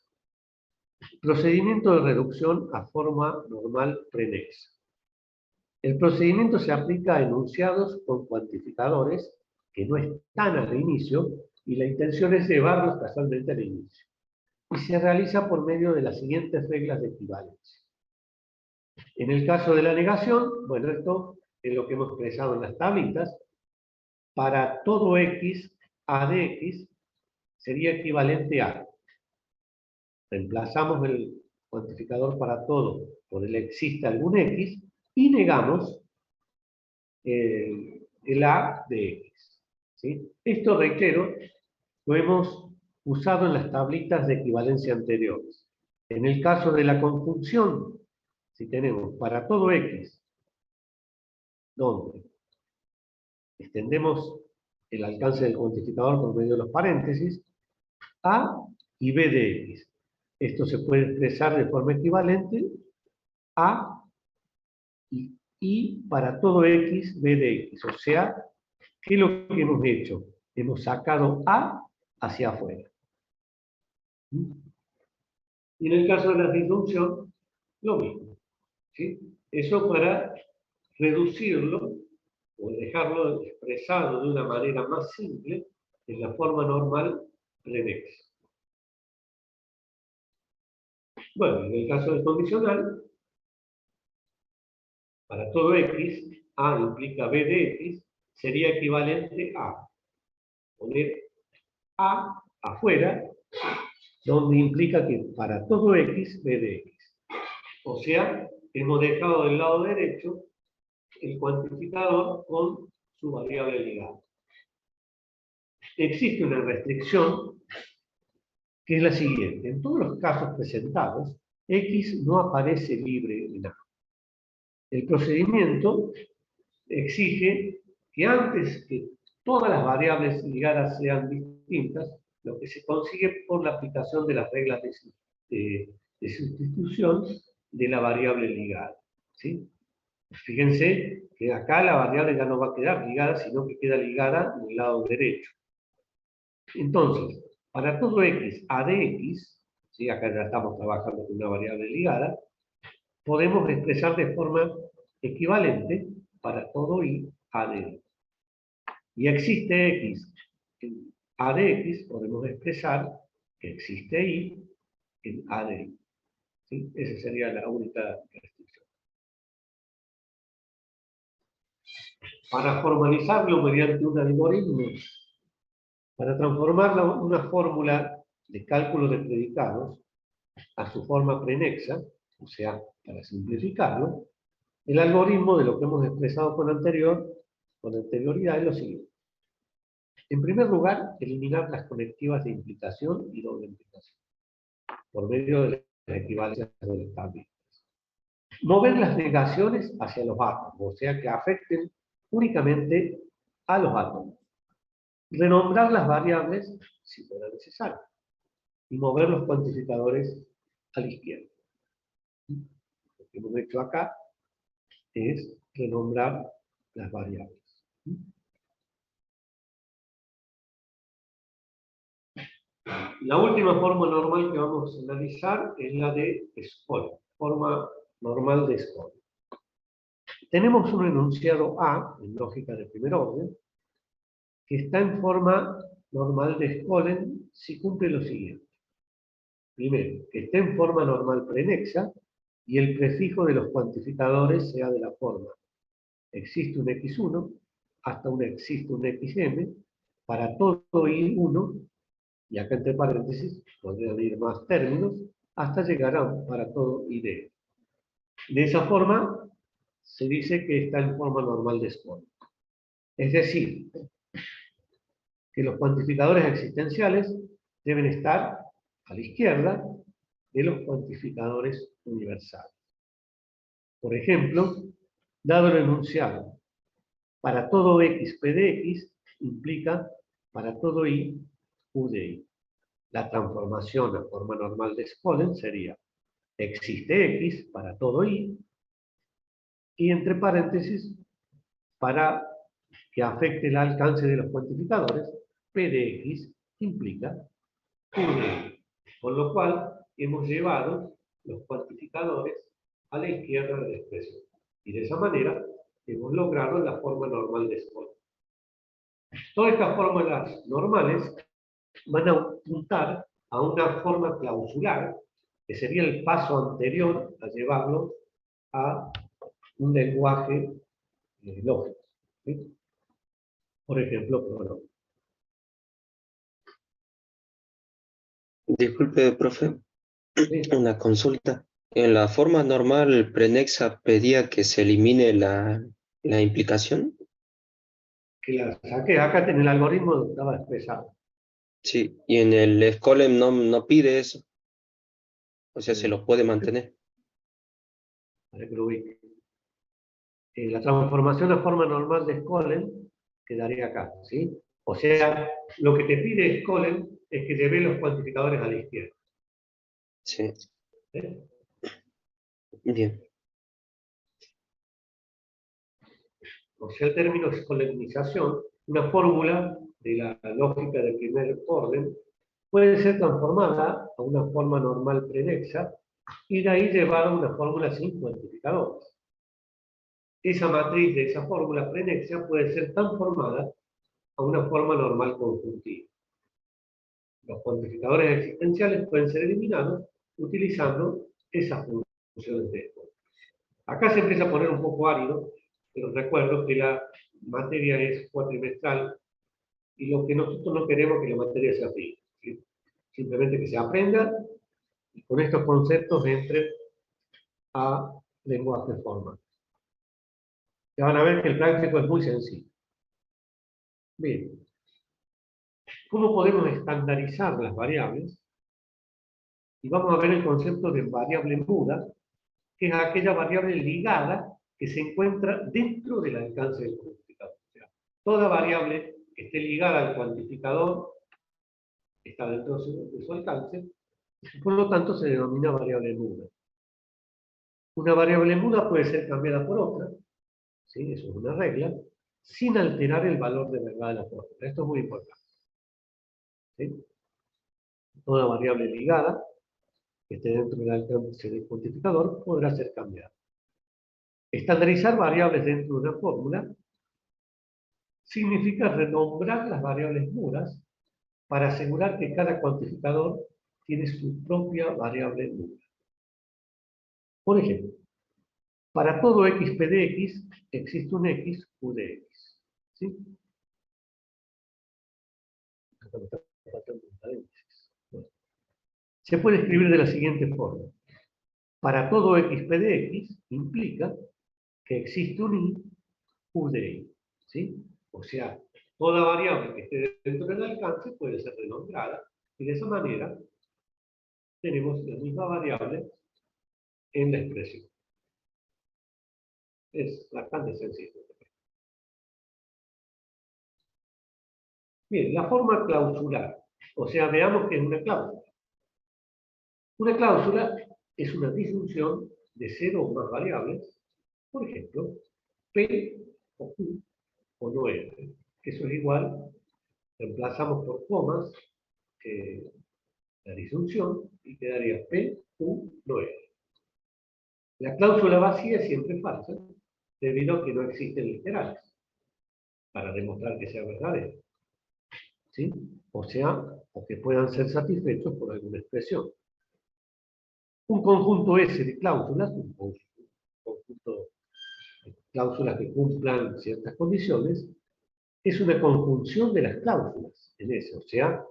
Procedimiento de reducción a forma normal prenexa. El procedimiento se aplica a enunciados con cuantificadores que no están al inicio y la intención es llevarlos casualmente al inicio. Y se realiza por medio de las siguientes reglas de equivalencia. En el caso de la negación, bueno, esto es lo que hemos expresado en las tablitas. Para todo x, a de x sería equivalente a. Reemplazamos el cuantificador para todo por el existe algún x y negamos el a de x. ¿Sí? Esto, reitero, lo hemos usado en las tablitas de equivalencia anteriores. En el caso de la conjunción, si tenemos para todo x, donde extendemos el alcance del cuantificador por medio de los paréntesis, A y B de X. Esto se puede expresar de forma equivalente A y para todo X, B de X. O sea, ¿qué es lo que hemos hecho? Hemos sacado A hacia afuera. Y en el caso de la disyunción, lo mismo. ¿Sí? Eso para reducirlo o dejarlo expresado de una manera más simple en la forma normal prenexa. Bueno, en el caso del condicional, para todo X, A implica B de X, sería equivalente a poner A afuera, donde implica que para todo X, B de X. O sea, hemos dejado del lado derecho el cuantificador con su variable ligada. Existe una restricción que es la siguiente. En todos los casos presentados, X no aparece libre en A. El procedimiento exige que antes que todas las variables ligadas sean distintas, lo que se consigue por la aplicación de las reglas de sustitución de la variable ligada. ¿Sí? Fíjense que acá la variable ya no va a quedar ligada, sino que queda ligada en el lado derecho. Entonces, para todo X a de X, ¿sí? Acá ya estamos trabajando con una variable ligada, podemos expresar de forma equivalente para todo Y a de X. Y existe X en A de X, podemos expresar que existe Y en A de Y. ¿Sí? Esa sería la única restricción. Para formalizarlo mediante un algoritmo, para transformar una fórmula de cálculo de predicados a su forma prenexa, o sea, para simplificarlo, el algoritmo de lo que hemos expresado con anterioridad es lo siguiente. En primer lugar, eliminar las conectivas de implicación y doble implicación, por medio de las equivalencias de establistas. Mover las negaciones hacia los átomos, o sea, que afecten únicamente a los átomos. Renombrar las variables, si fuera necesario, y mover los cuantificadores a la izquierda. Lo que hemos hecho acá es renombrar las variables. La última forma normal que vamos a analizar es la de Skoll, forma normal de Skoll. Tenemos un enunciado A, en lógica de primer orden, que está en forma normal de Skolem si cumple lo siguiente. Primero, que esté en forma normal prenexa y el prefijo de los cuantificadores sea de la forma existe un x1 hasta existe un xm para todo y1, y acá entre paréntesis podrían ir más términos, hasta llegar a para todo id. De esa forma, se dice que está en forma normal de Skoll. Es decir, que los cuantificadores existenciales deben estar a la izquierda de los cuantificadores universales. Por ejemplo, dado el enunciado, para todo x p de x implica para todo y u de y. La transformación a forma normal de Skoll sería existe x para todo y entre paréntesis, para que afecte el alcance de los cuantificadores, p de x implica u de y. Con lo cual, hemos llevado los cuantificadores a la izquierda de la expresión. Y de esa manera, hemos logrado la forma normal de Skoll. Todas estas fórmulas normales van a apuntar a una forma clausular, que sería el paso anterior a llevarlo a un lenguaje lógico. ¿Sí? Por ejemplo, pronombre.
Disculpe, profe,
¿Sí?
una consulta. En la forma normal prenexa pedía que se elimine la implicación.
Que la saqué, acá en el algoritmo estaba expresado.
Sí, y en el Skolem no pide eso. O sea, se lo puede mantener.
Para que lo ubique. La transformación a forma normal de Skoll quedaría acá, ¿sí? O sea, lo que te pide Scholen es que lleve los cuantificadores a la izquierda.
Sí,
¿Eh?
bien.
O sea, el término escolenización, una fórmula de la lógica de primer orden, puede ser transformada a una forma normal prenexa y de ahí llevada a una fórmula sin cuantificadores. Esa matriz de esa fórmula prenexa puede ser transformada a una forma normal conjuntiva. Los cuantificadores existenciales pueden ser eliminados utilizando esas funciones de esto. Acá se empieza a poner un poco árido, pero recuerdo que la materia es cuatrimestral y lo que nosotros no queremos es que la materia sea fija, ¿sí? Simplemente que se aprenda y con estos conceptos entre a lenguaje formal. Ya van a ver que el práctico es muy sencillo. Bien, ¿cómo podemos estandarizar las variables? Y vamos a ver el concepto de variable muda, que es aquella variable ligada que se encuentra dentro del alcance del cuantificador. O sea, toda variable que esté ligada al cuantificador está dentro de su alcance, por lo tanto se denomina variable muda. Una variable muda puede ser cambiada por otra, ¿sí? Eso es una regla, sin alterar el valor de verdad de la fórmula. Esto es muy importante. ¿Sí? Toda variable ligada que esté dentro del alcance del cuantificador podrá ser cambiada. Estandarizar variables dentro de una fórmula significa renombrar las variables mudas para asegurar que cada cuantificador tiene su propia variable muda. Por ejemplo, para todo x p de x existe un x u de x. ¿Sí? Se puede escribir de la siguiente forma. Para todo x p de x implica que existe un i u de y. ¿Sí? O sea, toda variable que esté dentro del alcance puede ser renombrada y de esa manera tenemos la misma variable en la expresión. Es bastante sencillo. Bien, la forma clausular. O sea, veamos qué es una cláusula. Una cláusula es una disyunción de cero o más variables, por ejemplo, P o Q o no F. Eso es igual, reemplazamos por comas la disyunción y quedaría P, Q, no F. La cláusula vacía es siempre falsa, debido a que no existen literales para demostrar que sea verdadero. ¿Sí? O sea, o que puedan ser satisfechos por alguna expresión. Un conjunto S de cláusulas, un conjunto de cláusulas que cumplan ciertas condiciones, es una conjunción de las cláusulas en S, o sea,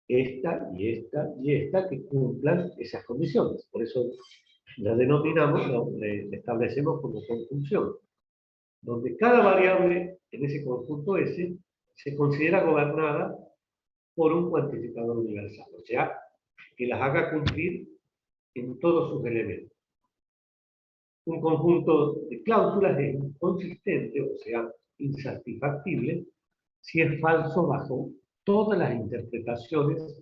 esta y esta y esta que cumplan esas condiciones. Por eso la denominamos, la establecemos como conjunción, donde cada variable en ese conjunto S se considera gobernada por un cuantificador universal, o sea, que las haga cumplir en todos sus elementos. Un conjunto de cláusulas es inconsistente, o sea, insatisfactible, si es falso bajo todas las interpretaciones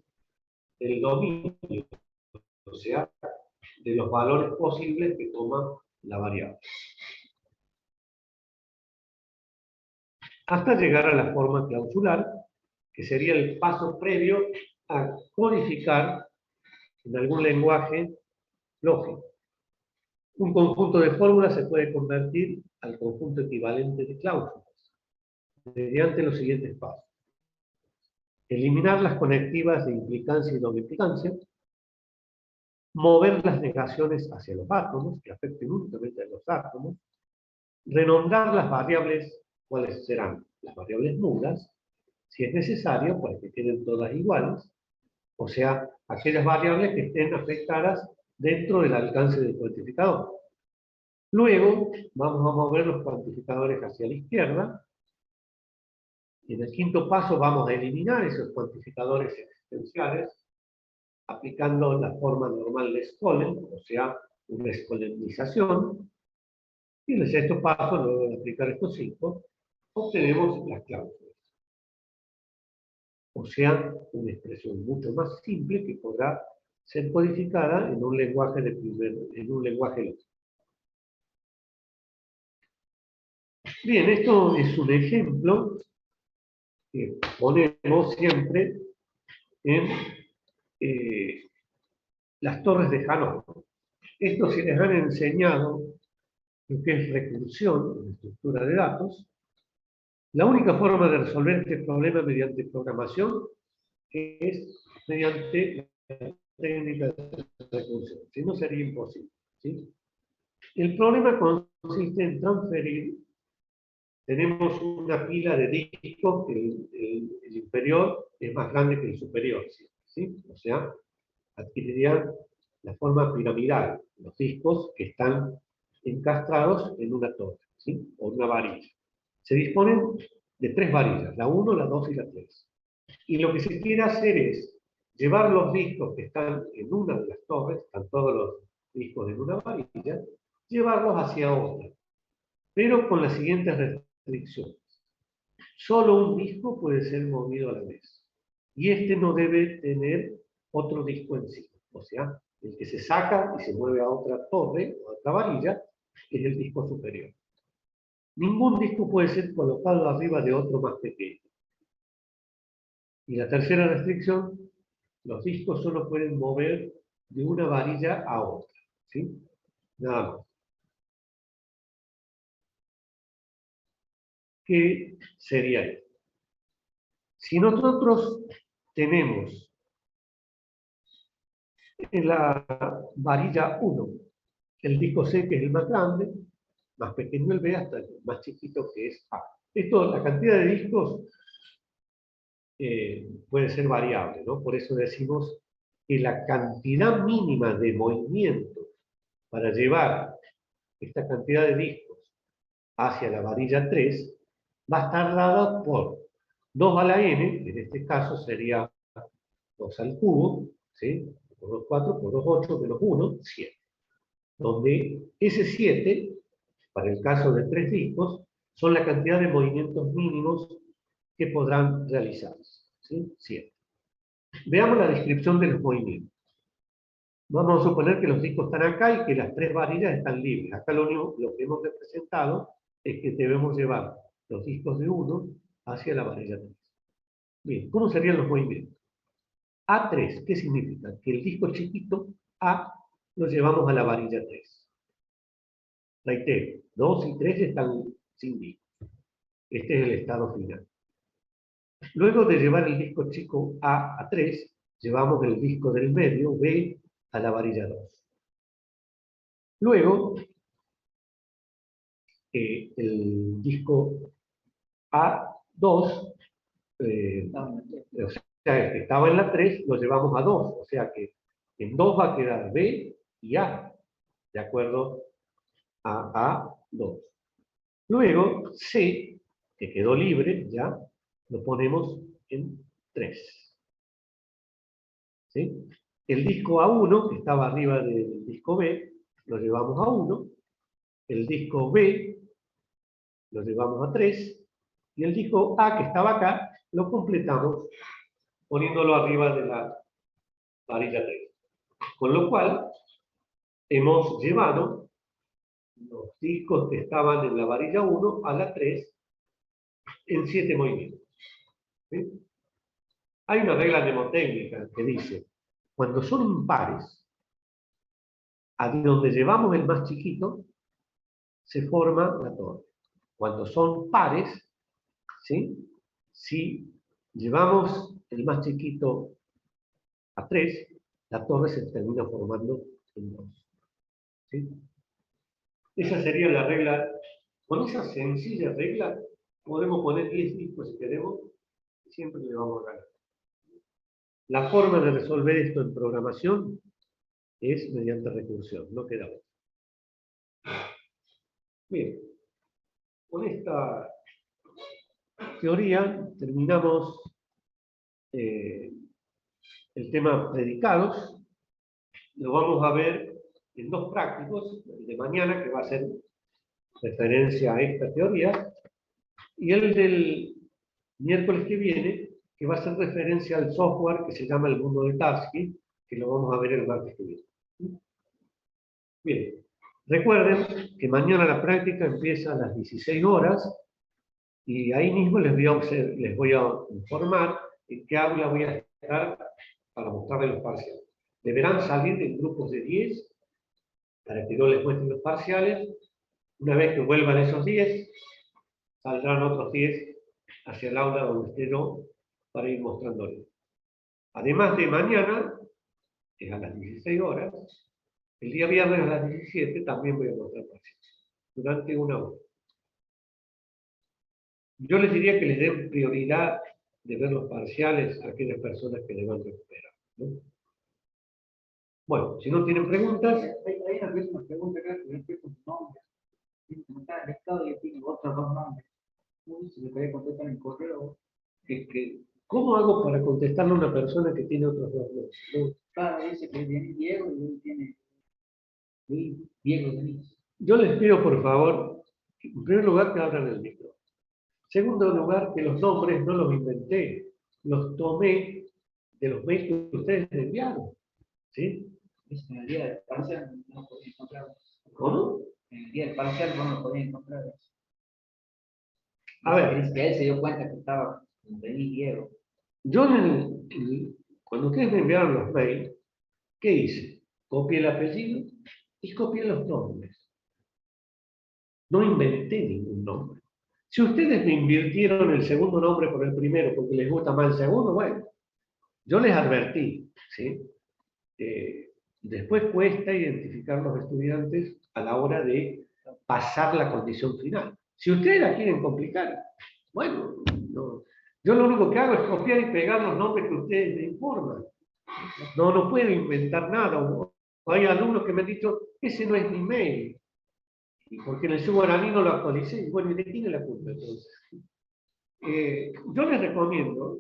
del dominio, o sea, de los valores posibles que toma la variable. Hasta llegar a la forma clausular, que sería el paso previo a codificar en algún lenguaje lógico. Un conjunto de fórmulas se puede convertir al conjunto equivalente de cláusulas mediante los siguientes pasos. Eliminar las conectivas de implicancia y doble implicancia, mover las negaciones hacia los átomos, que afecten únicamente a los átomos, renombrar las variables, cuáles serán las variables nulas, si es necesario, para que queden todas iguales, o sea, aquellas variables que estén afectadas dentro del alcance del cuantificador. Luego, vamos a mover los cuantificadores hacia la izquierda, y en el quinto paso vamos a eliminar esos cuantificadores existenciales, aplicando la forma normal de Scholen, o sea, una escolenización. Y en el sexto paso, luego de aplicar estos cinco, obtenemos las cláusulas. O sea, una expresión mucho más simple que podrá ser codificada en un lenguaje lógico. Bien, esto es un ejemplo que ponemos siempre en las torres de Hanóver. Esto, si les han enseñado lo que es recursión en estructura de datos, la única forma de resolver este problema mediante programación es mediante la técnica de recursión. Si no, sería imposible. ¿Sí? El problema consiste en transferir. Tenemos una pila de discos que el inferior es más grande que el superior. ¿Sí? O sea, adquirirían la forma piramidal, los discos que están encastrados en una torre, ¿sí? O una varilla. Se disponen de 3 varillas, la 1, la 2 y la 3. Y lo que se quiere hacer es llevar los discos que están en una de las torres, están todos los discos en una varilla, llevarlos hacia otra, pero con las siguientes restricciones. Solo un disco puede ser movido a la vez, y este no debe tener otro disco encima. O sea, el que se saca y se mueve a otra torre o a otra varilla es el disco superior. Ningún disco puede ser colocado arriba de otro más pequeño. Y la tercera restricción, los discos solo pueden mover de una varilla a otra. ¿Sí? Nada más. ¿Qué sería esto? Si nosotros tenemos en la varilla 1 el disco C, que es el más grande, más pequeño el B, hasta el más chiquito, que es A. Esto, la cantidad de discos puede ser variable, ¿no? Por eso decimos que la cantidad mínima de movimiento para llevar esta cantidad de discos hacia la varilla 3 va a estar dada por 2 a la n, en este caso sería 2 al cubo, ¿sí? Por 2, 4, por 2, 8, menos 1, 7. Donde ese 7, para el caso de 3 discos, son la cantidad de movimientos mínimos que podrán realizarse. ¿Sí? 7. Veamos la descripción de los movimientos. Vamos a suponer que los discos están acá y que las 3 varillas están libres. Acá lo que hemos representado es que debemos llevar los discos de 1 hacia la varilla 3. Bien, ¿cómo serían los movimientos? A3, ¿qué significa? Que el disco chiquito A lo llevamos a la varilla 3. Reitero, 2 y 3 están sin disco. Este es el estado final. Luego de llevar el disco chico A 3, llevamos el disco del medio, B, a la varilla 2. Luego, el disco A2, o sea, el que estaba en la 3, lo llevamos a 2. O sea que en 2 va a quedar B y A, de acuerdo a A2. Luego, C, que quedó libre, ya, lo ponemos en 3. ¿Sí? El disco A1, que estaba arriba del disco B, lo llevamos a 1. El disco B lo llevamos a 3. Y el disco A, que estaba acá, lo completamos poniéndolo arriba de la varilla 3. Con lo cual, hemos llevado los discos que estaban en la varilla 1 a la 3 en 7 movimientos. ¿Sí? Hay una regla mnemotécnica que dice, cuando son impares, a donde llevamos el más chiquito, se forma la torre. Cuando son pares, ¿sí? Si llevamos el más chiquito a 3, la torre se termina formando en 2. ¿Sí? Esa sería la regla. Con esa sencilla regla podemos poner 10 discos si queremos y siempre le vamos a ganar. La forma de resolver esto en programación es mediante recursión, no queda otra. Bien, con esta teoría terminamos el tema predicados. Lo vamos a ver en 2 prácticos, el de mañana, que va a ser referencia a esta teoría, y el del miércoles que viene, que va a hacer referencia al software que se llama el mundo de Tarski, que lo vamos a ver el martes que viene. Bien, recuerden que mañana la práctica empieza a las 16 horas y ahí mismo les voy a informar en qué aula voy a estar para mostrarles los parciales. Deberán salir en grupos de 10 para que yo les muestre los parciales. Una vez que vuelvan esos 10, saldrán otros 10 hacia el aula donde esté yo para ir mostrándoles. Además de mañana, que es a las 16 horas, el día viernes a las 17 también voy a mostrar parciales, durante una hora. Yo les diría que les den prioridad de ver los parciales a aquellas personas que deban recuperar, ¿no? Bueno, si no tienen preguntas...
Hay una pregunta acá que es con su nombre. Como está en el estado y tiene otros dos nombres. Se le puede contestar en correo.
¿Cómo hago para contestarle a una persona que tiene otros dos nombres? ¿No?
Claro, dice que viene Diego y él tiene Diego Denis.
Yo les pido, por favor, en primer lugar, que abran el micro. Segundo lugar, que los nombres no los inventé, los tomé de los mails que ustedes me enviaron. ¿Sí?
En el día del parcial no lo podía encontrar.
¿Cómo?
En el día del parcial no lo podía encontrar.
A ver.
Es que él se dio cuenta que estaba Denis Diego.
Yo, cuando ustedes me enviaron los mails, ¿qué hice? Copié el apellido y copié los nombres. No inventé ningún nombre. Si ustedes me invirtieron el segundo nombre por el primero porque les gusta más el segundo, bueno, yo les advertí, ¿sí? Después cuesta identificar los estudiantes a la hora de pasar la condición final. Si ustedes la quieren complicar, bueno, no. Yo lo único que hago es copiar y pegar los nombres que ustedes me informan. No puedo inventar nada. Hay alumnos que me han dicho, ese no es mi mail. Y porque en el subguaraní no lo actualicé. Bueno, ¿y de quién es la culpa entonces? Yo les recomiendo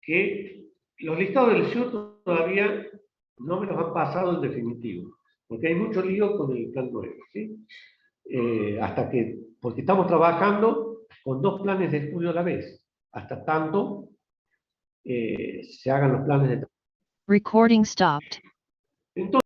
que los listados del SUR todavía no me los han pasado en definitivo, porque hay mucho lío con el plan 9, ¿sí? Porque estamos trabajando con 2 planes de estudio a la vez, hasta tanto se hagan los planes de...
Recording stopped.
Entonces,